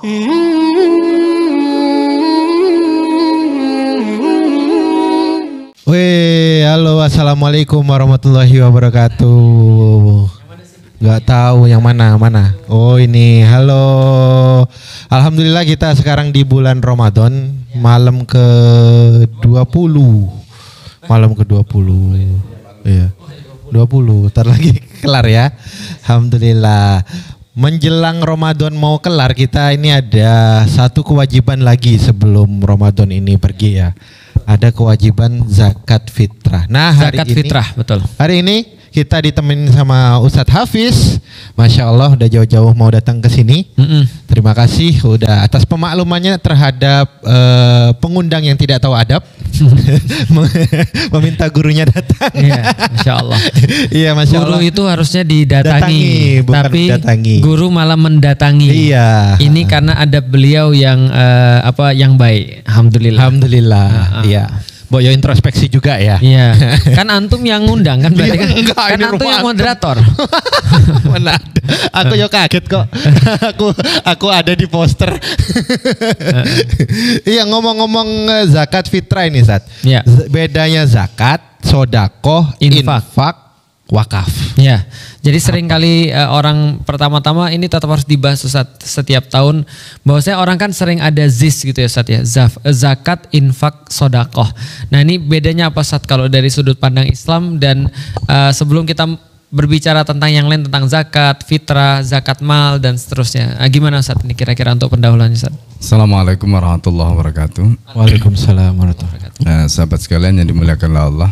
Weh, halo, assalamualaikum warahmatullahi wabarakatuh. Gak tahu yang mana. Oh ini, halo. Alhamdulillah kita sekarang di bulan Ramadan, malam ke-20. Malam ke-20. Iya. 20, ntar lagi kelar ya. Alhamdulillah. Menjelang Ramadan mau kelar, kita ini ada satu kewajiban lagi sebelum Ramadan ini pergi ya. Ada kewajiban zakat fitrah. Nah, zakat fitrah, betul. Hari ini kita ditemenin sama Ustadz Hafiz. Masya Allah udah jauh-jauh mau datang ke sini. Terima kasih udah atas pemaklumannya terhadap pengundang yang tidak tahu adab. Meminta gurunya datang. Iya, Masya Allah. Iya, Masya Allah. Guru itu harusnya didatangi, bukan tapi mendatangi. Guru malah mendatangi. Iya. Ini karena ada beliau yang yang baik. Alhamdulillah. Alhamdulillah. Iya. Boyo introspeksi juga ya. Iya. Kan antum yang ngundang kan berarti kan. Enggak, kan antum yang moderator. Mana ada. Aku yo kaget kok. aku ada di poster. Iya, ngomong-ngomong zakat fitrah ini, Zat. Iya. Bedanya zakat, sodakoh, infak, wakaf. Ya, jadi seringkali orang pertama-tama ini tetap harus dibahas Ustaz setiap tahun. Bahwasanya orang kan sering ada zis gitu ya Ustaz ya, zakat, infak, sodakoh. Nah ini bedanya apa Ustaz kalau dari sudut pandang Islam dan sebelum kita berbicara tentang yang lain tentang zakat, fitrah, zakat mal dan seterusnya. Gimana Ustaz ini kira-kira untuk pendahuluannya Ustaz? Assalamualaikum warahmatullahi wabarakatuh. Waalaikumsalam warahmatullahi wabarakatuh. Sahabat sekalian yang dimuliakan oleh Allah.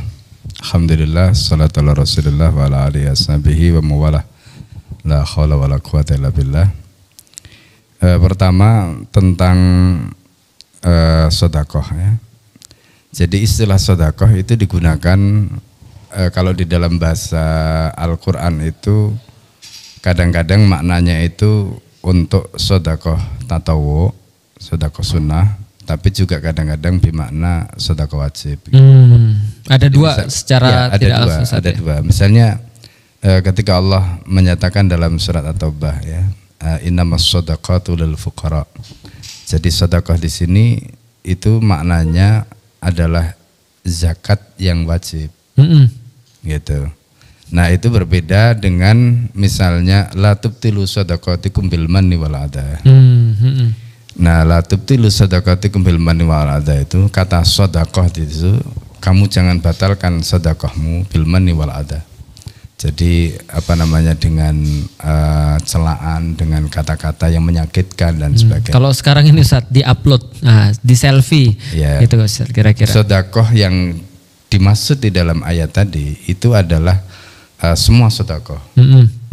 Alhamdulillah, salatu ala rasulillah wa ala alihi ashabihi wa mawalah. La khawla wa la quwata illa billah. Pertama tentang sodakoh ya. Jadi istilah sodakoh itu digunakan kalau di dalam bahasa Al-Quran itu kadang-kadang maknanya itu untuk sodakoh tatawu, sodakoh sunnah, tapi juga kadang-kadang bermakna sedekah wajib. Ada dua secara ya, tidak langsung. Ada dua. Misalnya ketika Allah menyatakan dalam surat At-Taubah ya, innamas shadaqatu lil fuqara. Jadi sedekah di sini itu maknanya adalah zakat yang wajib. Gitu. Nah, itu berbeda dengan misalnya la tubtilu shadaqatikum bil manni wal adha. Nah, la tubtilu shadaqatikum bil manni wal adha itu kata sedekah itu kamu jangan batalkan sedekahmu bil manni wal adha. Jadi dengan celaan, dengan kata-kata yang menyakitkan dan sebagainya. Kalau sekarang ini Ustaz di-upload, di selfie ya, gitu Ustaz kira-kira. Sedekah yang dimaksud di dalam ayat tadi itu adalah semua sedekah.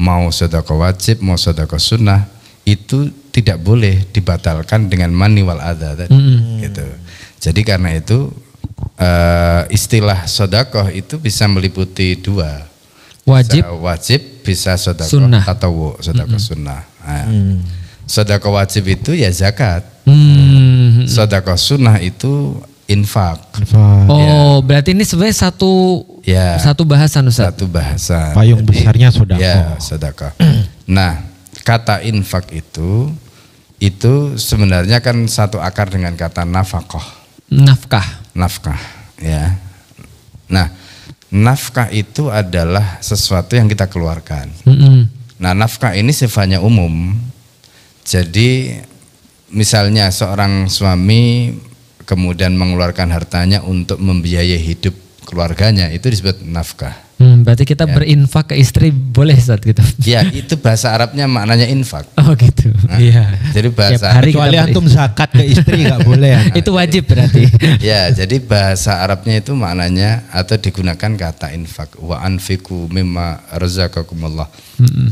Mau sedekah wajib, mau sedekah sunnah itu tidak boleh dibatalkan dengan mani wal adha tadi. Gitu. Jadi karena itu istilah sedekah itu bisa meliputi dua. Wajib, bisa wajib, bisa sedekah tatawu, sedekah sunnah. Sedekah wajib itu ya zakat. Sedekah sunnah itu infak. Oh, ya. Berarti ini sebenarnya satu bahasan Ustaz. Satu bahasan. Payung besarnya sedekah. Ya, sedekah. Nah, kata infak itu sebenarnya kan satu akar dengan kata nafkah. Nafkah, ya. Nah, nafkah itu adalah sesuatu yang kita keluarkan. Nah, nafkah ini sifatnya umum. Jadi misalnya seorang suami kemudian mengeluarkan hartanya untuk membiayai hidup keluarganya, itu disebut nafkah. Berarti kita berinfak ke istri boleh Ustaz gitu? Ya, itu bahasa Arabnya maknanya infak. Oh gitu. Iya. Jadi bahasa kecuali antum zakat ke istri nggak boleh. Ya. Itu wajib berarti. Ya, jadi bahasa Arabnya itu maknanya atau digunakan kata infak. Wa anfiqu mimma razaqakumullah.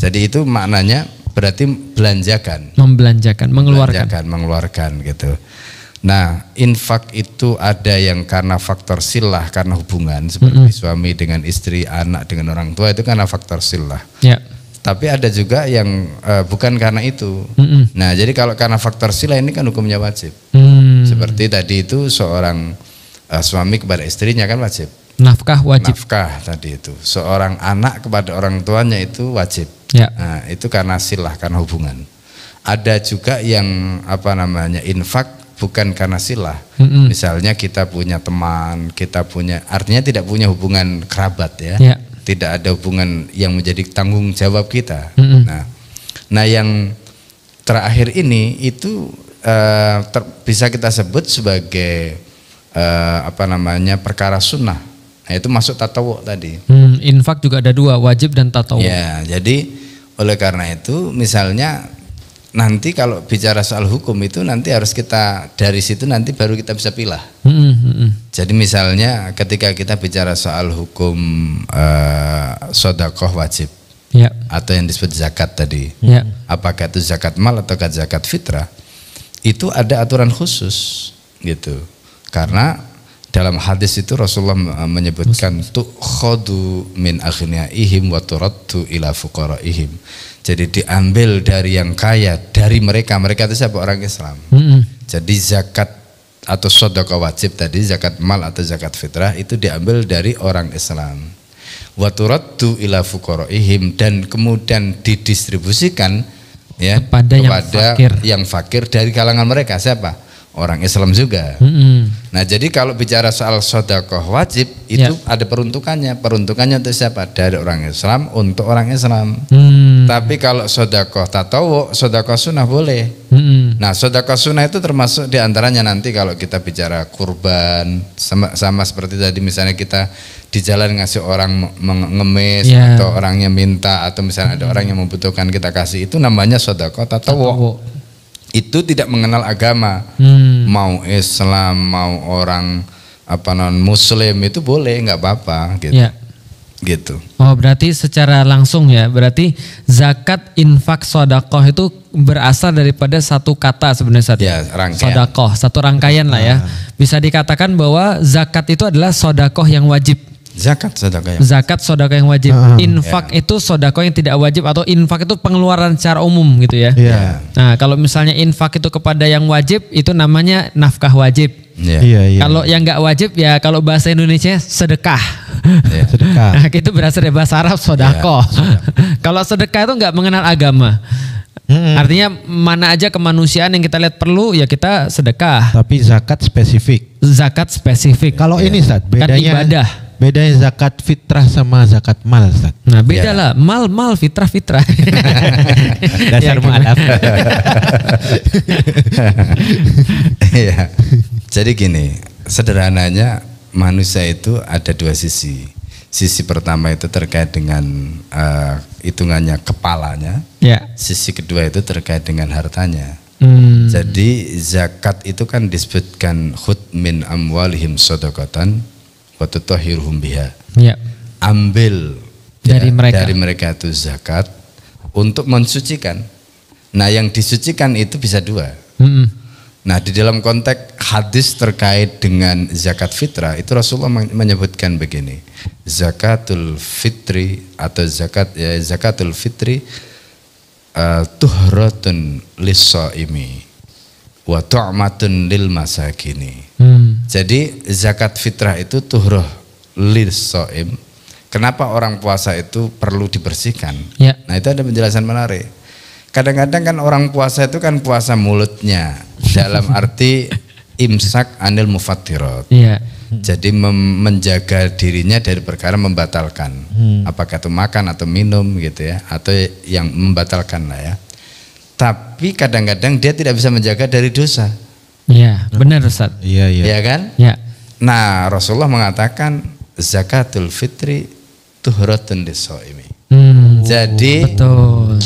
Jadi itu maknanya berarti belanjakan. Mengeluarkan gitu. Nah, infak itu ada yang karena faktor silah, karena hubungan seperti suami dengan istri, anak dengan orang tua, itu karena faktor silah. Ya. Tapi ada juga yang bukan karena itu. Nah, jadi kalau karena faktor silah ini kan hukumnya wajib. Seperti tadi itu seorang suami kepada istrinya kan wajib. Nafkah wajib. Nafkah tadi itu. Seorang anak kepada orang tuanya itu wajib. Ya. Nah, itu karena silah, karena hubungan. ada juga yang apa namanya infak bukan karena silah. Misalnya kita punya teman, kita punya, artinya tidak punya hubungan kerabat ya. Tidak ada hubungan yang menjadi tanggung jawab kita. Nah yang terakhir ini itu bisa kita sebut sebagai apa namanya perkara sunnah. Nah, itu masuk tatawu tadi. Infak juga ada dua, wajib dan tatawu. Ya, jadi oleh karena itu misalnya nanti kalau bicara soal hukum itu nanti harus kita dari situ nanti baru kita bisa pilah. Jadi misalnya ketika kita bicara soal hukum sedekah wajib atau yang disebut zakat tadi, apakah itu zakat mal atau zakat fitrah, itu ada aturan khusus gitu. Karena dalam hadis itu Rasulullah menyebutkan tu'khadu min aghniyaihim wa turaddu ila fuqaraihim. Jadi diambil dari yang kaya, dari mereka itu siapa? Orang Islam. Jadi zakat atau sedekah wajib tadi, zakat mal atau zakat fitrah itu diambil dari orang Islam. Wa turaddu ila fuqaraihim, dan kemudian didistribusikan ya kepada yang fakir dari kalangan mereka. Siapa? Orang Islam juga. Nah, jadi kalau bicara soal sedekah wajib itu ada peruntukannya. Peruntukannya untuk siapa? Dari orang Islam untuk orang Islam. Tapi kalau sedekah tatawu, sedekah sunnah boleh. Nah, sedekah sunnah itu termasuk diantaranya nanti kalau kita bicara kurban, sama seperti tadi misalnya kita di jalan ngasih orang ngemis atau orangnya minta, atau misalnya ada orang yang membutuhkan kita kasih, itu namanya sedekah tatawu. Itu tidak mengenal agama, mau Islam mau orang apa non Muslim itu boleh, nggak apa-apa gitu. Gitu. Oh, berarti secara langsung ya, berarti zakat, infak, sedekah itu berasal daripada satu kata sebenarnya sedekah, satu rangkaian lah ya. Bisa dikatakan bahwa zakat itu adalah sedekah yang wajib. Zakat sedekah yang wajib. Infak itu sedekah yang tidak wajib, atau infak itu pengeluaran secara umum gitu ya. Nah, kalau misalnya infak itu kepada yang wajib itu namanya nafkah wajib. Kalau yang nggak wajib ya kalau bahasa Indonesia sedekah. Sedekah. Nah, itu berasal dari bahasa Arab sedekah. Kalau sedekah itu nggak mengenal agama. Artinya mana aja kemanusiaan yang kita lihat perlu ya kita sedekah. Tapi zakat spesifik. Kalau ini Ustaz, bedanya kan ibadah. Bedanya zakat fitrah sama zakat mal, Ustaz. Nah, beda lah. Mal, fitrah. Dasar mualaf. Ya. Jadi gini, sederhananya manusia itu ada dua sisi. Sisi pertama itu terkait dengan hitungannya kepalanya. Sisi kedua itu terkait dengan hartanya. Jadi zakat itu kan disebutkan khud min amwalihim shadaqatan wa tutahhiruhum biha. Ambil dari mereka itu zakat untuk mensucikan. Nah, yang disucikan itu bisa dua. Nah, di dalam konteks hadis terkait dengan zakat fitrah itu Rasulullah menyebutkan begini. Zakatul fitri atau zakatul fitri tuhratun lis-shaimi wa tu'matun lil masakini. Jadi zakat fitrah itu tuhrah lis-shaim. Kenapa orang puasa itu perlu dibersihkan? Nah, itu ada penjelasan menarik. Kadang-kadang kan orang puasa itu kan puasa mulutnya dalam arti imsak anil mufattirat. Jadi menjaga dirinya dari perkara membatalkan. Apakah itu makan atau minum gitu ya, atau yang membatalkan lah ya. Tapi kadang-kadang dia tidak bisa menjaga dari dosa. Benar Ustaz. Iya kan? Nah, Rasulullah mengatakan zakatul fitri tuhratun lis-shaimi. Jadi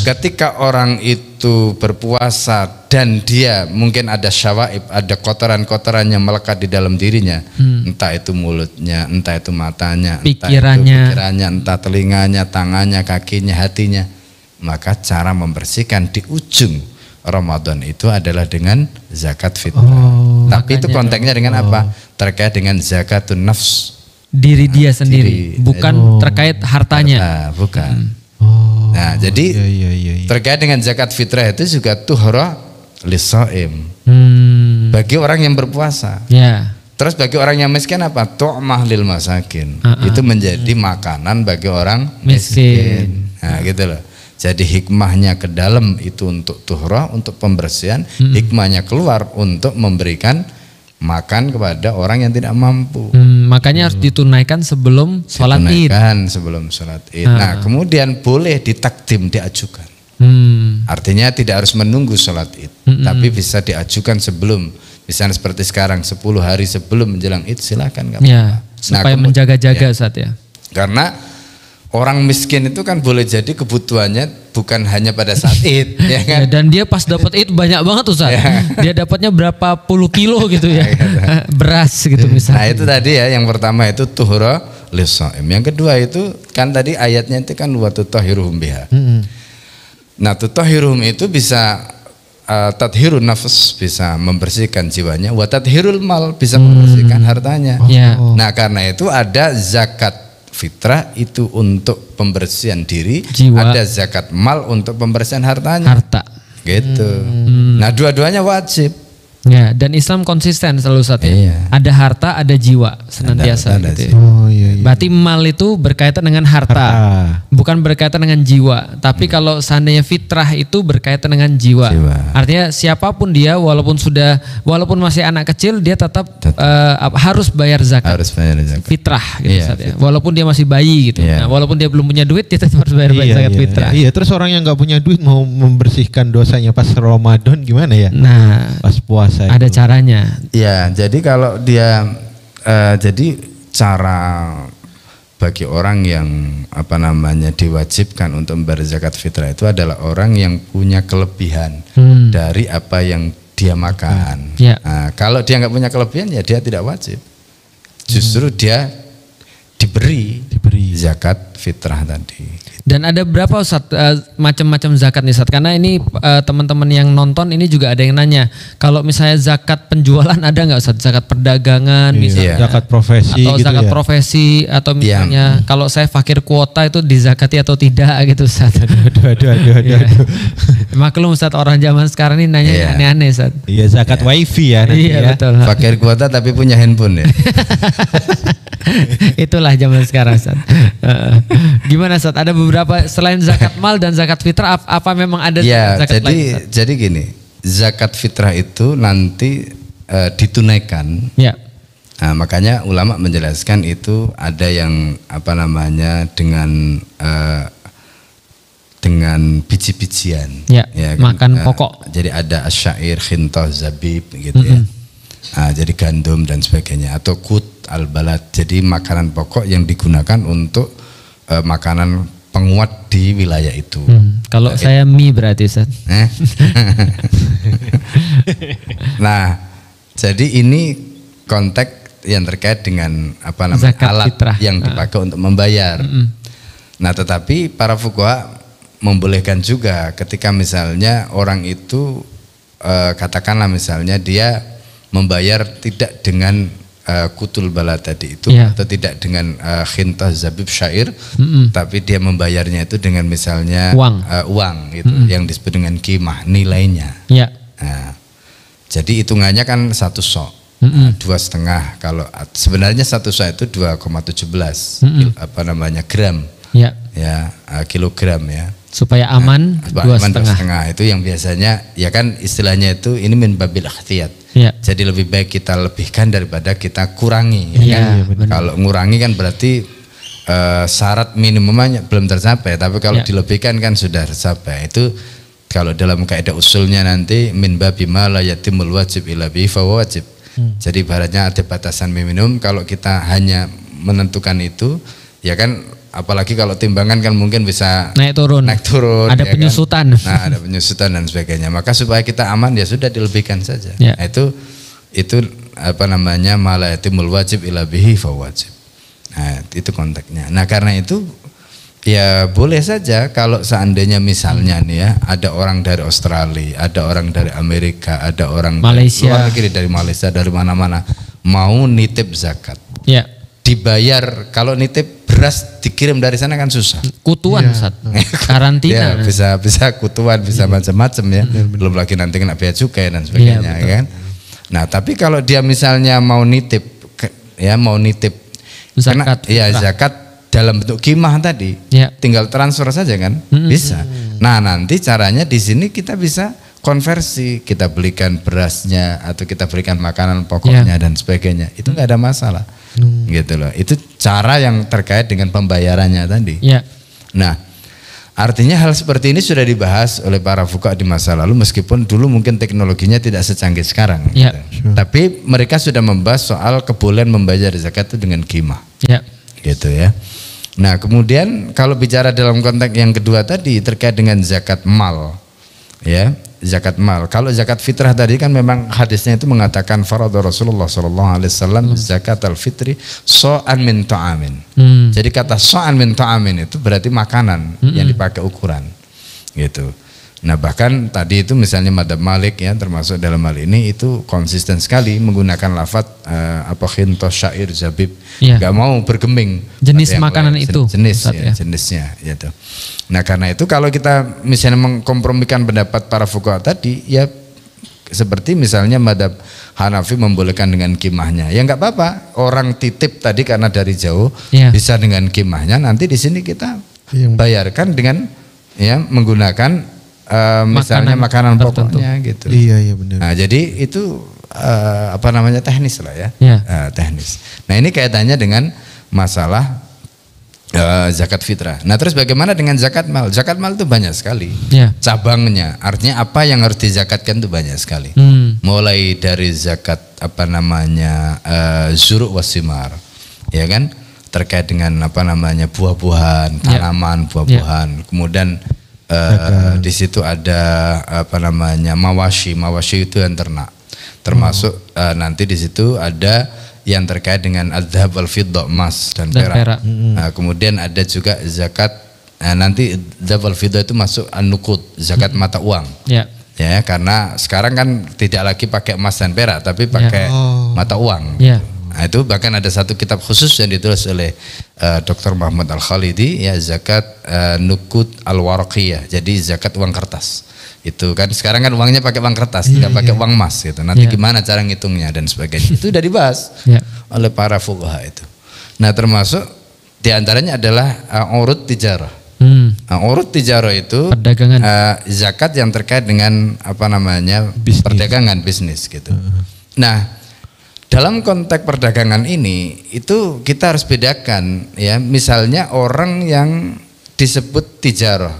ketika orang itu berpuasa dan dia mungkin ada syawaib, ada kotoran-kotoran yang melekat di dalam dirinya, entah itu mulutnya, entah itu matanya, pikirannya, entah telinganya, tangannya, kakinya, hatinya, maka cara membersihkan di ujung Ramadan itu adalah dengan zakat fitrah. Tapi itu konteksnya dengan apa? Terkait dengan zakatun nafs, diri dia sendiri, bukan terkait hartanya. Bukan. Nah, jadi terkait dengan zakat fitrah itu juga tuhra lis-shaim. Bagi orang yang berpuasa. Terus bagi orang yang miskin apa? Tu'mah lil masakin. Itu menjadi makanan bagi orang miskin. Nah, gitu loh. Jadi hikmahnya ke dalam itu untuk tuhra, untuk pembersihan, hikmahnya keluar untuk memberikan makan kepada orang yang tidak mampu. Makanya harus ditunaikan sebelum sholat Id. Ditunaikan sebelum sholat Id. Nah, kemudian boleh ditakdim, diajukan. Artinya tidak harus menunggu sholat Id, tapi bisa diajukan sebelum. Misalnya seperti sekarang 10 hari sebelum menjelang Id, silakan. Ya, supaya menjaga-jaga Ustaz ya. Karena orang miskin itu kan boleh jadi kebutuhannya bukan hanya pada saat Id, ya kan? Ya, dan dia pas dapat Id banyak banget Ustaz. Dia dapatnya berapa puluh kilo gitu ya. Beras gitu misalnya. Nah, itu tadi ya, yang pertama itu tuhra lis-shaim. Yang kedua itu kan tadi ayatnya itu kan wa tutahhiruhum biha. Nah, tutahhiruhum itu bisa tathirun nafs, bisa membersihkan jiwanya, wa tathirul mal, bisa membersihkan hartanya. Nah, karena itu ada zakat fitrah itu untuk pembersihan diri, jiwa. Ada zakat mal untuk pembersihan hartanya. Harta. Gitu. Nah, dua-duanya wajib. Ya, dan Islam konsisten selalu Ustaz ya. Iya. Ada harta, ada jiwa senantiasa Ada gitu. Iya. Berarti mal itu berkaitan dengan harta, bukan berkaitan dengan jiwa. Tapi kalau seandainya fitrah itu berkaitan dengan jiwa. Artinya siapapun dia, walaupun masih anak kecil, dia tetap harus bayar zakat. Harus bayar zakat. Fitrah gitu Ustaz ya. Walaupun dia masih bayi gitu. Nah, walaupun dia belum punya duit, dia tetap harus bayar zakat fitrah. Iya, terus orang yang nggak punya duit mau membersihkan dosanya pas Ramadan gimana ya? Nah, pas puasa. Ada caranya. Ya, jadi kalau dia jadi cara bagi orang yang diwajibkan untuk membayar zakat fitrah itu adalah orang yang punya kelebihan dari apa yang dia makan. Nah, kalau dia nggak punya kelebihan ya dia tidak wajib. Justru dia diberi zakat fitrah tadi. Dan ada berapa Ustaz macam-macam zakat nih Ustaz? Karena ini teman-teman yang nonton ini juga ada yang nanya. Kalau misalnya zakat penjualan ada nggak Ustaz? Zakat perdagangan misalnya. Zakat profesi atau gitu zakat ya? profesi atau misalnya kalau saya fakir kuota itu dizakati atau tidak gitu Ustaz. Aduh. Maklum Ustaz, orang zaman sekarang ini nanya aneh-aneh Ustaz. Iya, zakat wifi ya nanti ya. Betul. Fakir kuota tapi punya handphone ya. Itulah zaman sekarang Ustaz. Gimana Ustaz? Ada beberapa selain zakat mal dan zakat fitrah, apa memang ada zakat lain? Jadi gini, zakat fitrah itu nanti ditunaikan. Ya. Nah, makanya ulama menjelaskan itu ada yang dengan biji-bijian. Ya, kan? Makan pokok. Jadi ada asyair, khintah, zabib gitu ya. Nah, jadi gandum dan sebagainya, atau kut al-balad, jadi makanan pokok yang digunakan untuk makanan penguat di wilayah itu. Kalau saya mie berarti Ustaz. Nah, jadi ini konteks yang terkait dengan zakat alat fitrah yang dipakai untuk membayar. Nah, tetapi para fuqaha membolehkan juga ketika misalnya orang itu katakanlah misalnya dia membayar tidak dengan kutul balad tadi itu, atau tidak dengan khintah zabib syair, tapi dia membayarnya itu dengan misalnya uang gitu, yang disebut dengan qimah, nilainya. Nah, jadi hitungannya kan 1 sok, 2,5, kalau sebenarnya 1 sok itu 2,17 gram, kilogram ya. Supaya aman 2,5. Itu yang biasanya ya kan istilahnya itu ini min babil ikhtiyat. Jadi lebih baik kita lebihkan daripada kita kurangi. Kalau ngurangi kan berarti syarat minimumnya belum tercapai, tapi kalau dilebihkan kan sudah tercapai. Itu kalau dalam kaidah usulnya nanti min babi ma la yatimul wajib illa bihi fa wajib. Jadi ibaratnya ada batasan minimum, kalau kita hanya menentukan itu ya kan, apalagi kalau timbangan kan mungkin bisa naik turun ada penyusutan kan? Nah, ada penyusutan dan sebagainya, maka supaya kita aman ya sudah dilebihkan saja. Nah, itu mala yatimul wajib ila bihi fa wajib. Nah, itu konteksnya. Nah, karena itu ya boleh saja kalau seandainya misalnya nih ya, ada orang dari Australia, ada orang dari Amerika, ada orang Malaysia, dari luar negeri, dari Malaysia, dari mana-mana mau nitip zakat. Dibayar, kalau nitip beras dikirim dari sana kan susah. Kutuan Ustaz. Karantina. Bisa kutuan, bisa macam-macam ya. Belum lagi nanti kena bea cukai dan sebagainya kan. Nah, tapi kalau dia misalnya mau nitip zakat, zakat dalam bentuk kimah tadi, Ya. tinggal transfer saja kan, bisa. Nah nanti caranya di sini kita bisa konversi, kita belikan berasnya atau kita belikan makanan pokoknya dan sebagainya, itu nggak ada masalah, gitu loh. Itu cara yang terkait dengan pembayarannya tadi. Ya. Nah, artinya hal seperti ini sudah dibahas oleh para fuqaha di masa lalu, meskipun dulu mungkin teknologinya tidak secanggih sekarang. Ya. Gitu. Tapi mereka sudah membahas soal kebolehan membayar zakat itu dengan qimah, Ya. gitu ya. Nah, kemudian kalau bicara dalam konteks yang kedua tadi terkait dengan zakat mal, ya, zakat mal. Kalau zakat fitrah tadi kan memang hadisnya itu mengatakan farada Rasulullah SAW zakat al-fitri so'an min ta'amin. Jadi kata so'an min ta'amin itu berarti makanan yang dipakai ukuran, gitu. Nah bahkan tadi itu misalnya Madhab Malik ya, termasuk dalam hal ini itu konsisten sekali menggunakan lafaz khintos, syair, zabib, nggak mau bergeming jenis makanan itu jenis ya, jenisnya gitu. Nah karena itu kalau kita misalnya mengkompromikan pendapat para fuqaha tadi ya, seperti misalnya Madhab Hanafi membolehkan dengan kimahnya, ya nggak apa-apa, orang titip tadi karena dari jauh bisa dengan kimahnya, nanti di sini kita bayarkan dengan ya menggunakan misalnya makanan pokoknya gitu. Iya benar. Nah jadi itu teknis lah ya, teknis. Nah ini kaitannya dengan masalah zakat fitrah. Nah terus bagaimana dengan zakat mal? Zakat mal itu banyak sekali cabangnya. Artinya apa yang harus dizakatkan itu banyak sekali. Mulai dari zakat zuru' wasimar, ya kan, terkait dengan buah-buahan, tanaman buah-buahan. Kemudian di situ ada mawashi itu yang ternak, termasuk nanti di situ ada yang terkait dengan adzhab wal fiddah, emas dan perak. Nah, kemudian ada juga zakat, nanti adzhab wal fiddah itu masuk an-nuqud, zakat mata uang. Ya, karena sekarang kan tidak lagi pakai emas dan perak tapi pakai mata uang. Nah, itu bahkan ada satu kitab khusus yang ditulis oleh Dr. Muhammad Al-Khalidi ya, zakat nuqud al-waraqiyah, jadi zakat uang kertas. Itu kan sekarang kan uangnya pakai uang kertas, tidak pakai uang emas gitu. Nanti gimana cara ngitungnya dan sebagainya. Itu sudah dibahas oleh para fuqaha itu. Nah, termasuk diantaranya adalah urud tijarah. Urud tijarah itu perdagangan, zakat yang terkait dengan bisnis. Perdagangan bisnis gitu. Nah, dalam konteks perdagangan ini itu kita harus bedakan ya, misalnya orang yang disebut tijarah.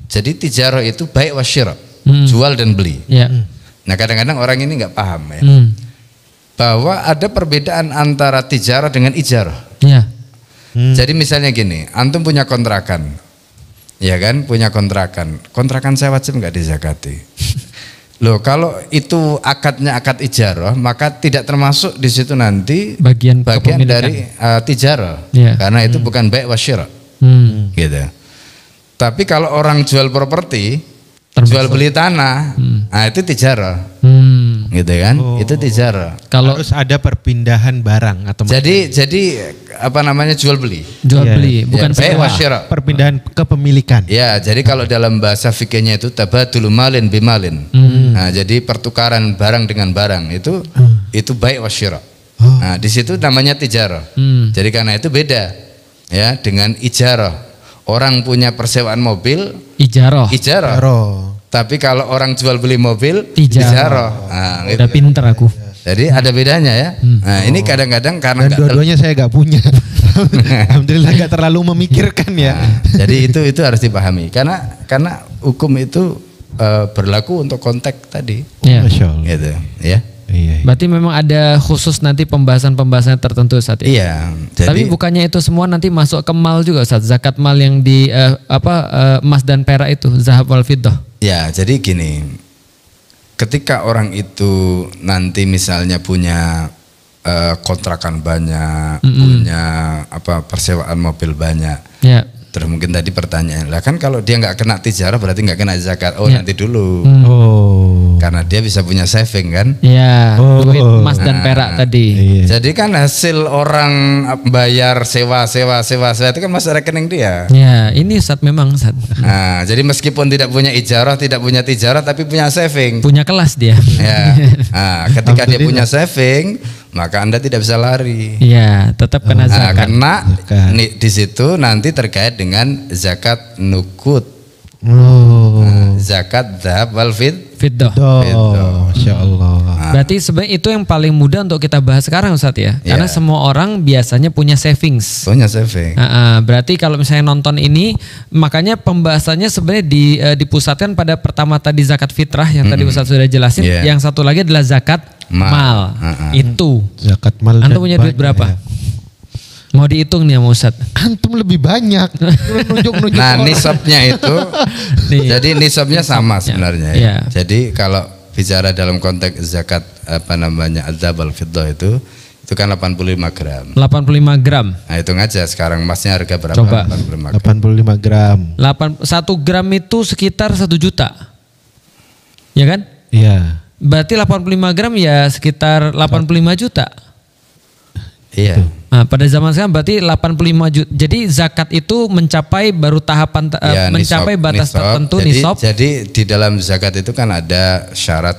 Jadi tijarah itu baik wasyira, jual dan beli. Nah kadang-kadang orang ini nggak paham ya, bahwa ada perbedaan antara tijarah dengan ijarah. Jadi misalnya gini, antum punya kontrakan, ya kan, punya kontrakan saya wajib nggak dizakati. Loh, kalau itu akadnya akad ijarah, maka tidak termasuk di situ nanti bagian dari tijarah, karena itu bukan bai' wasyira, gitu. Tapi kalau orang jual properti, jual beli tanah, nah itu tijarah, gitu kan? Itu tijarah. Kalau harus ada perpindahan barang atau jadi jual beli, bukan bai' wasyira, perpindahan kepemilikan. Ya, jadi kalau dalam bahasa fikihnya itu tabadul malin bimalin. Nah, jadi pertukaran barang dengan barang itu bai' wasyira. Nah, di situ namanya tijarah. Jadi karena itu beda ya dengan ijarah. Orang punya persewaan mobil, ijarah. Tapi kalau orang jual beli mobil, tijarah. Nah, gitu. Udah pinter aku. Jadi ada bedanya ya. Nah, ini kadang-kadang karena dua-duanya saya nggak punya. Alhamdulillah nggak terlalu memikirkan ya. Nah, jadi itu harus dipahami. Karena hukum itu berlaku untuk konteks tadi. Masya Allah. Gitu, ya. Iya. Berarti memang ada khusus nanti pembahasan tertentu Ustaz ya? Iya. Jadi, tapi bukannya itu semua nanti masuk ke mal juga Ustaz, zakat mal yang di emas dan perak itu, zahab wal fiddah. Ya, jadi gini. Ketika orang itu nanti misalnya punya kontrakan banyak, punya persewaan mobil banyak. Terus mungkin tadi pertanyaan, lah kan kalau dia nggak kena tijarah berarti nggak kena zakat. Nanti dulu. Karena dia bisa punya saving kan. Ya, Oh. duit emas dan perak tadi. Iya. Jadi kan hasil orang bayar sewa itu kan masuk rekening dia. Ya, ini Ustaz memang Ustaz. Nah, jadi meskipun tidak punya ijarah, tidak punya tijarah, tapi punya saving. Punya kelas dia. Ya. Nah, ketika dia punya saving, maka Anda tidak bisa lari. Iya, tetap kena Nah, zakat. karena Zakat. di situ nanti terkait dengan zakat nukut, zakat dzahab wal Fiddah. Masya Allah. Berarti sebenarnya itu yang paling mudah untuk kita bahas sekarang Ustaz ya. Karena semua orang biasanya punya savings. punya saving. Berarti kalau misalnya nonton ini, makanya pembahasannya sebenarnya dipusatkan pada pertama tadi zakat fitrah yang tadi Ustaz sudah jelasin. Yeah. Yang satu lagi adalah zakat mal. Itu. Zakat mal. Antum dan punya duit banyak berapa? ya. Mau dihitung nih sama Ustaz. Antum lebih banyak. Nunjuk-nunjuk Nah, orang. nisabnya itu, Nih. jadi nisabnya sama sebenarnya. Iya. Jadi kalau bicara dalam konteks zakat adzab al fiddah itu kan 85 gram. 85 gram. Nah, hitung aja sekarang emasnya harga berapa? Coba. 85 gram. 85 gram. 1 gram itu sekitar 1 juta. Ya kan? Iya. Berarti 85 gram ya sekitar 85 juta. Iya. Nah, pada zaman sekarang berarti 85 juta. Jadi zakat itu mencapai baru tahapan Ya, mencapai batas tertentu nisab. Jadi di dalam zakat itu kan ada syarat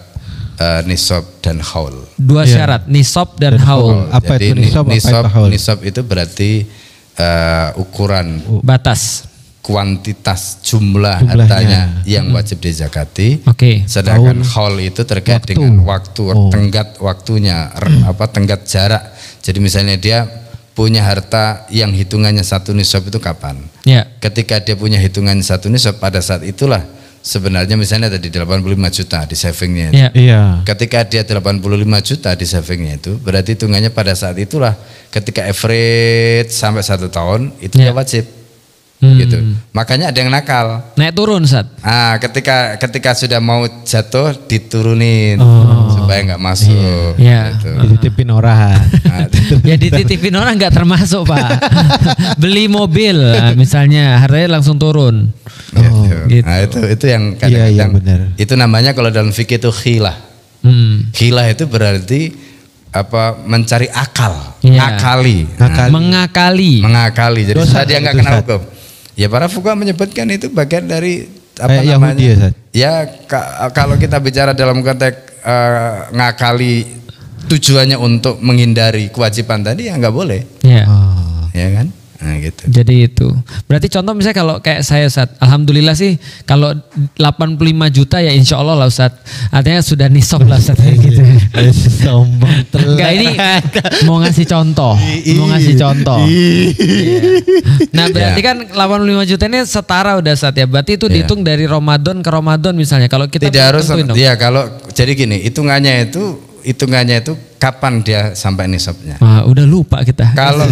nisab dan haul. Dua syarat, nisab dan haul. Apa Jadi itu nisab, apa itu haul? nisab itu berarti ukuran Batas. kuantitas jumlah Jumlahnya. hartanya yang wajib dizakati. Oke. Sedangkan haul itu terkait Waktu. dengan waktu, tenggat waktunya, tenggat jarak. Jadi misalnya dia punya harta yang hitungannya 1 nisab itu kapan? Ya. Ketika dia punya hitungan 1 nisab, pada saat itulah sebenarnya misalnya tadi 85 juta di savingnya itu. Ya. Iya. Ketika dia 85 juta di savingnya itu, berarti hitungannya pada saat itulah ketika average sampai 1 tahun itu dia wajib. Gitu. Makanya ada yang nakal. Naik turun Ustaz. Ketika sudah mau jatuh diturunin supaya nggak masuk. Iya. Gitu. Dititipin orang. Nah, Ya dititipin orang nggak termasuk Pak. Beli mobil misalnya harganya langsung turun. gitu. gitu. Nah, itu yang Iya, iya, kadang-kadang benar. itu namanya kalau dalam fikih itu khilah. Khilah itu berarti mencari akal, Iya. ngakali. Mengakali. Jadi Dosa dia nggak itu, kena Ustaz. hukum. Ya para fuqaha menyebutkan itu bagian dari Kayak Yahudi ya, Ustaz? Ya kalau kita bicara dalam konteks ngakali tujuannya untuk menghindari kewajiban tadi ya nggak boleh, Ya. ya kan? Nah gitu. Jadi itu. Berarti contoh misalnya kalau kayak saya Ustaz, alhamdulillah sih kalau 85 juta ya insya Allah lah Ustaz. Artinya sudah nisab lah Ustaz kayak gitu. Sombong. Enggak, ini mau ngasih contoh. Iya. Nah berarti kan 85 juta ini setara udah Ustaz ya. Berarti itu dihitung dari Ramadan ke Ramadan misalnya. Kalau kita Tidak harus tentuin dong. ya kalau jadi gini, hitungannya itu kapan dia sampai nisabnya. Wah, udah lupa kita. Kalau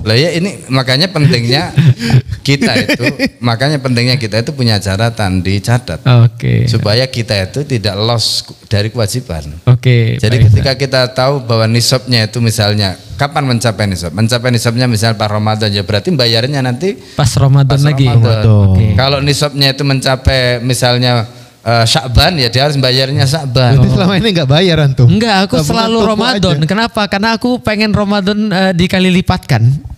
lah ya ini makanya pentingnya kita itu punya catatan dicatat Oke. supaya kita itu tidak loss dari kewajiban. Oke. Jadi baik, ketika kita tahu bahwa nisabnya itu misalnya kapan mencapai nisab? Mencapai nisabnya misalnya pas Ramadan ya berarti bayarnya nanti pas Ramadan pas lagi. Ramadan. Oke. Kalau nisabnya itu mencapai misalnya Sya'ban ya dia harus bayarnya Sya'ban. Berarti selama ini nggak bayar antum? Enggak, aku Tabungan selalu toko Ramadan. aja. Kenapa? Karena aku pengen Ramadan dikali lipatkan.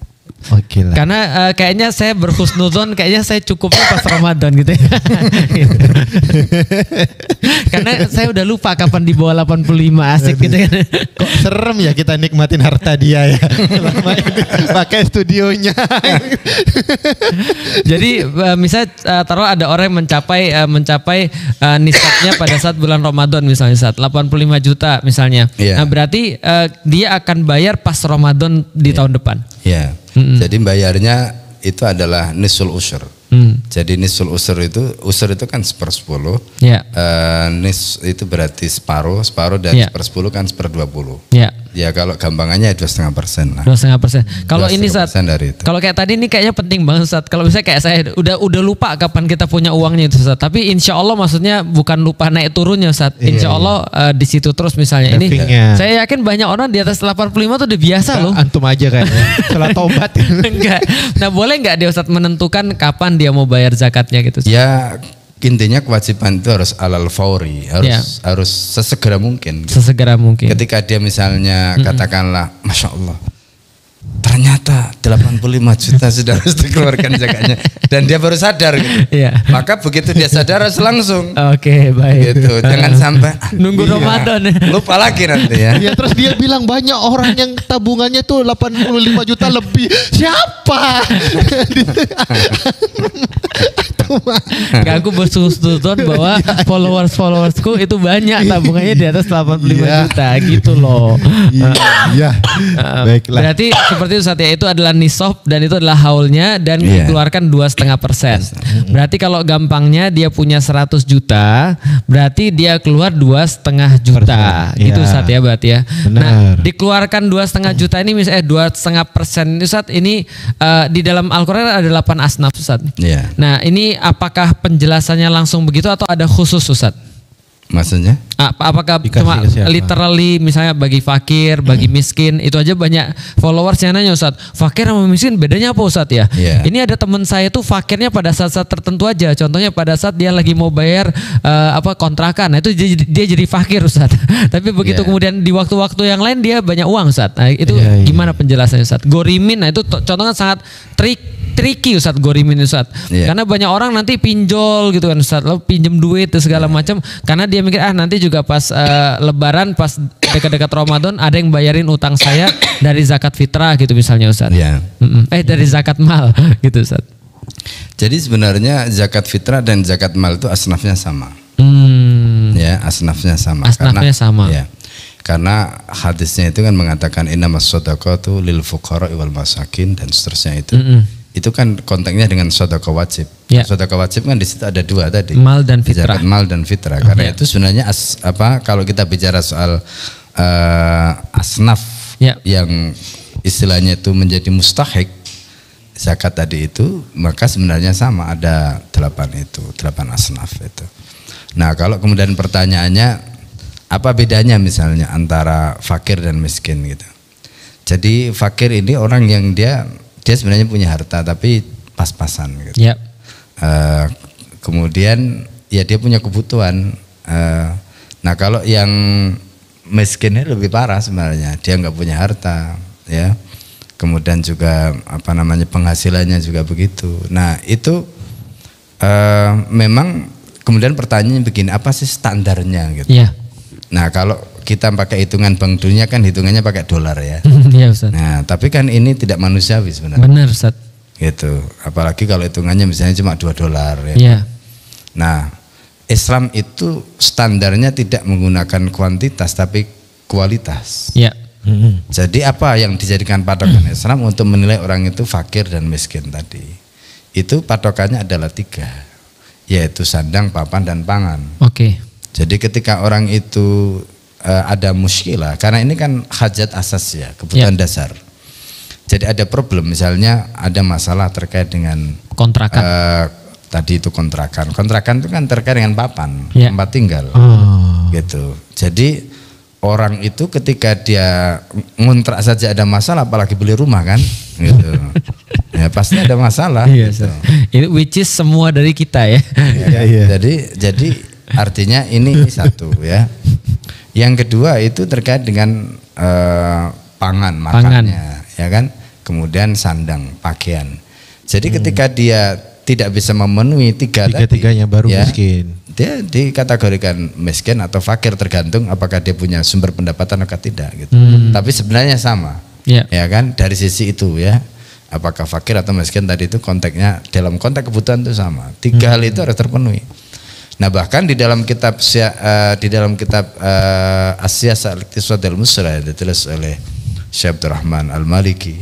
Oke lah. Karena kayaknya saya berhusnuzon, kayaknya saya cukupnya pas Ramadan gitu ya. Gitu. Karena saya udah lupa kapan di bawah 85 asik gitu kan. Kok serem ya kita nikmatin harta dia ya. Selama ini pakai studionya. Jadi misalnya taruh ada orang yang mencapai nisabnya pada saat bulan Ramadan misalnya saat 85 juta misalnya. Iya. Nah, berarti dia akan bayar pas Ramadan di tahun depan. Ya. Jadi bayarnya itu adalah nisul usur. Jadi nisul usur itu kan 1/10. Ya. Nis itu berarti separuh dari Ya. 1/10 kan 1/20. Ya. Ya kalau gampangannya 2,5% lah. 2,5%. Kalau ini saat 2,5% dari itu. kalau kayak tadi ini kayaknya penting banget Ustaz. Kalau misalnya kayak saya udah lupa kapan kita punya uangnya itu Ustaz. Tapi insya Allah maksudnya bukan lupa naik turunnya Ustaz. Insya Allah di situ terus misalnya. Ini Savingnya. saya yakin banyak orang di atas 85 tuh udah biasa loh. Antum aja kayaknya. Setelah tobat. Enggak. Nah boleh nggak dia Ustaz menentukan kapan dia mau bayar zakatnya gitu? Ustaz? Ya intinya kewajiban itu harus alal fauri, harus sesegera mungkin. Sesegera mungkin. Ketika dia misalnya katakanlah, Masya Allah, ternyata 85 juta sudah harus dikeluarkan zakatnya, dan dia baru sadar gitu. Maka begitu dia sadar harus langsung. Oke, baik. Gitu. Jangan sampai nunggu Ramadan. Lupa lagi nanti ya. Ya, terus dia bilang banyak orang yang tabungannya tuh 85 juta lebih. Siapa? Gak, aku bersusun bahwa followersku itu banyak tabungannya di atas 85 juta gitu loh. Iya. Baiklah. Berarti seperti itu Ustaz ya, itu adalah nisab dan itu adalah haulnya dan dikeluarkan 2,5%. Berarti kalau gampangnya dia punya 100 juta, berarti dia keluar 2,5 juta. Gitu Ustaz ya berarti ya. Benar. Nah, dikeluarkan 2,5 juta ini misalnya 2,5% ini Ustaz, ini di dalam Al-Qur'an ada 8 asnaf Ustaz. Nah, ini apakah penjelasannya langsung begitu atau ada khusus Ustaz? Maksudnya? Apakah cuma literally misalnya bagi fakir, bagi miskin, itu aja banyak followers yang nanya Ustaz, fakir sama miskin bedanya apa Ustaz ya? Ini ada teman saya tuh fakirnya pada saat-saat tertentu aja, contohnya pada saat dia lagi mau bayar kontrakan, nah itu dia jadi fakir Ustaz. Tapi begitu kemudian di waktu-waktu yang lain dia banyak uang Ustaz. Nah, itu gimana penjelasannya Ustaz? Gorimin, nah itu contohnya sangat tricky Ustaz, gorimin Ustaz. Karena banyak orang nanti pinjol gitu kan Ustaz, lalu pinjem duit dan segala macam karena dia mikir nanti juga pas lebaran, pas dekat-dekat Ramadan ada yang bayarin utang saya dari zakat fitrah gitu misalnya Ustaz. Dari zakat mal gitu Ustaz. Jadi sebenarnya zakat fitrah dan zakat mal itu asnafnya sama. Ya, asnafnya sama. Asnafnya sama. Ya. Karena hadisnya itu kan mengatakan innamas shadaqatu lil fuqara wal masakin dan seterusnya itu. Itu kan konteksnya dengan sedekah wajib. Sedekah wajib kan di situ ada dua tadi. Mal dan fitrah. Zakat mal dan fitrah. Karena itu sebenarnya kalau kita bicara soal asnaf yang istilahnya itu menjadi mustahik zakat tadi itu, maka sebenarnya sama, ada 8 asnaf itu. Nah, kalau kemudian pertanyaannya apa bedanya misalnya antara fakir dan miskin gitu. Jadi fakir ini orang yang dia sebenarnya punya harta tapi pas-pasan gitu. Kemudian ya dia punya kebutuhan. Nah kalau yang miskinnya lebih parah sebenarnya, dia nggak punya harta, ya. Kemudian juga penghasilannya juga begitu. Nah itu memang kemudian pertanyaannya begini, apa sih standarnya gitu? Nah kalau kita pakai hitungan Bank Dunia kan hitungannya pakai dolar ya. Ustaz. Nah, tapi kan ini tidak manusiawi sebenarnya. Benar Ustaz. Gitu. Apalagi kalau hitungannya misalnya cuma $2 ya. Nah, Islam itu standarnya tidak menggunakan kuantitas tapi kualitas. Jadi apa yang dijadikan patokan Islam untuk menilai orang itu fakir dan miskin tadi? Itu patokannya adalah 3, yaitu sandang, papan, dan pangan. Jadi ketika orang itu ada muskilah, karena ini kan hajat asas ya, kebutuhan dasar. Jadi ada problem, misalnya ada masalah terkait dengan kontrakan. Tadi itu kontrakan itu kan terkait dengan papan, tempat tinggal, gitu. Jadi orang itu ketika dia ngontrak saja ada masalah, apalagi beli rumah kan, gitu. Ya pasti ada masalah. Gitu. Ini which is semua dari kita ya. Jadi artinya ini satu ya. Yang kedua itu terkait dengan pangan, makannya, ya kan. Kemudian sandang, pakaian. Jadi ketika dia tidak bisa memenuhi tiga-tiganya baru miskin. Dia dikategorikan miskin atau fakir tergantung apakah dia punya sumber pendapatan atau tidak gitu. Tapi sebenarnya sama. Ya kan, dari sisi itu ya. Apakah fakir atau miskin tadi itu konteksnya dalam konteks kebutuhan itu sama. 3 hal itu harus terpenuhi. Nah bahkan di dalam kitab As-Siyasah al-Iqtisad al-Musra yang ditulis oleh Syekh Abdurrahman Al-Maliki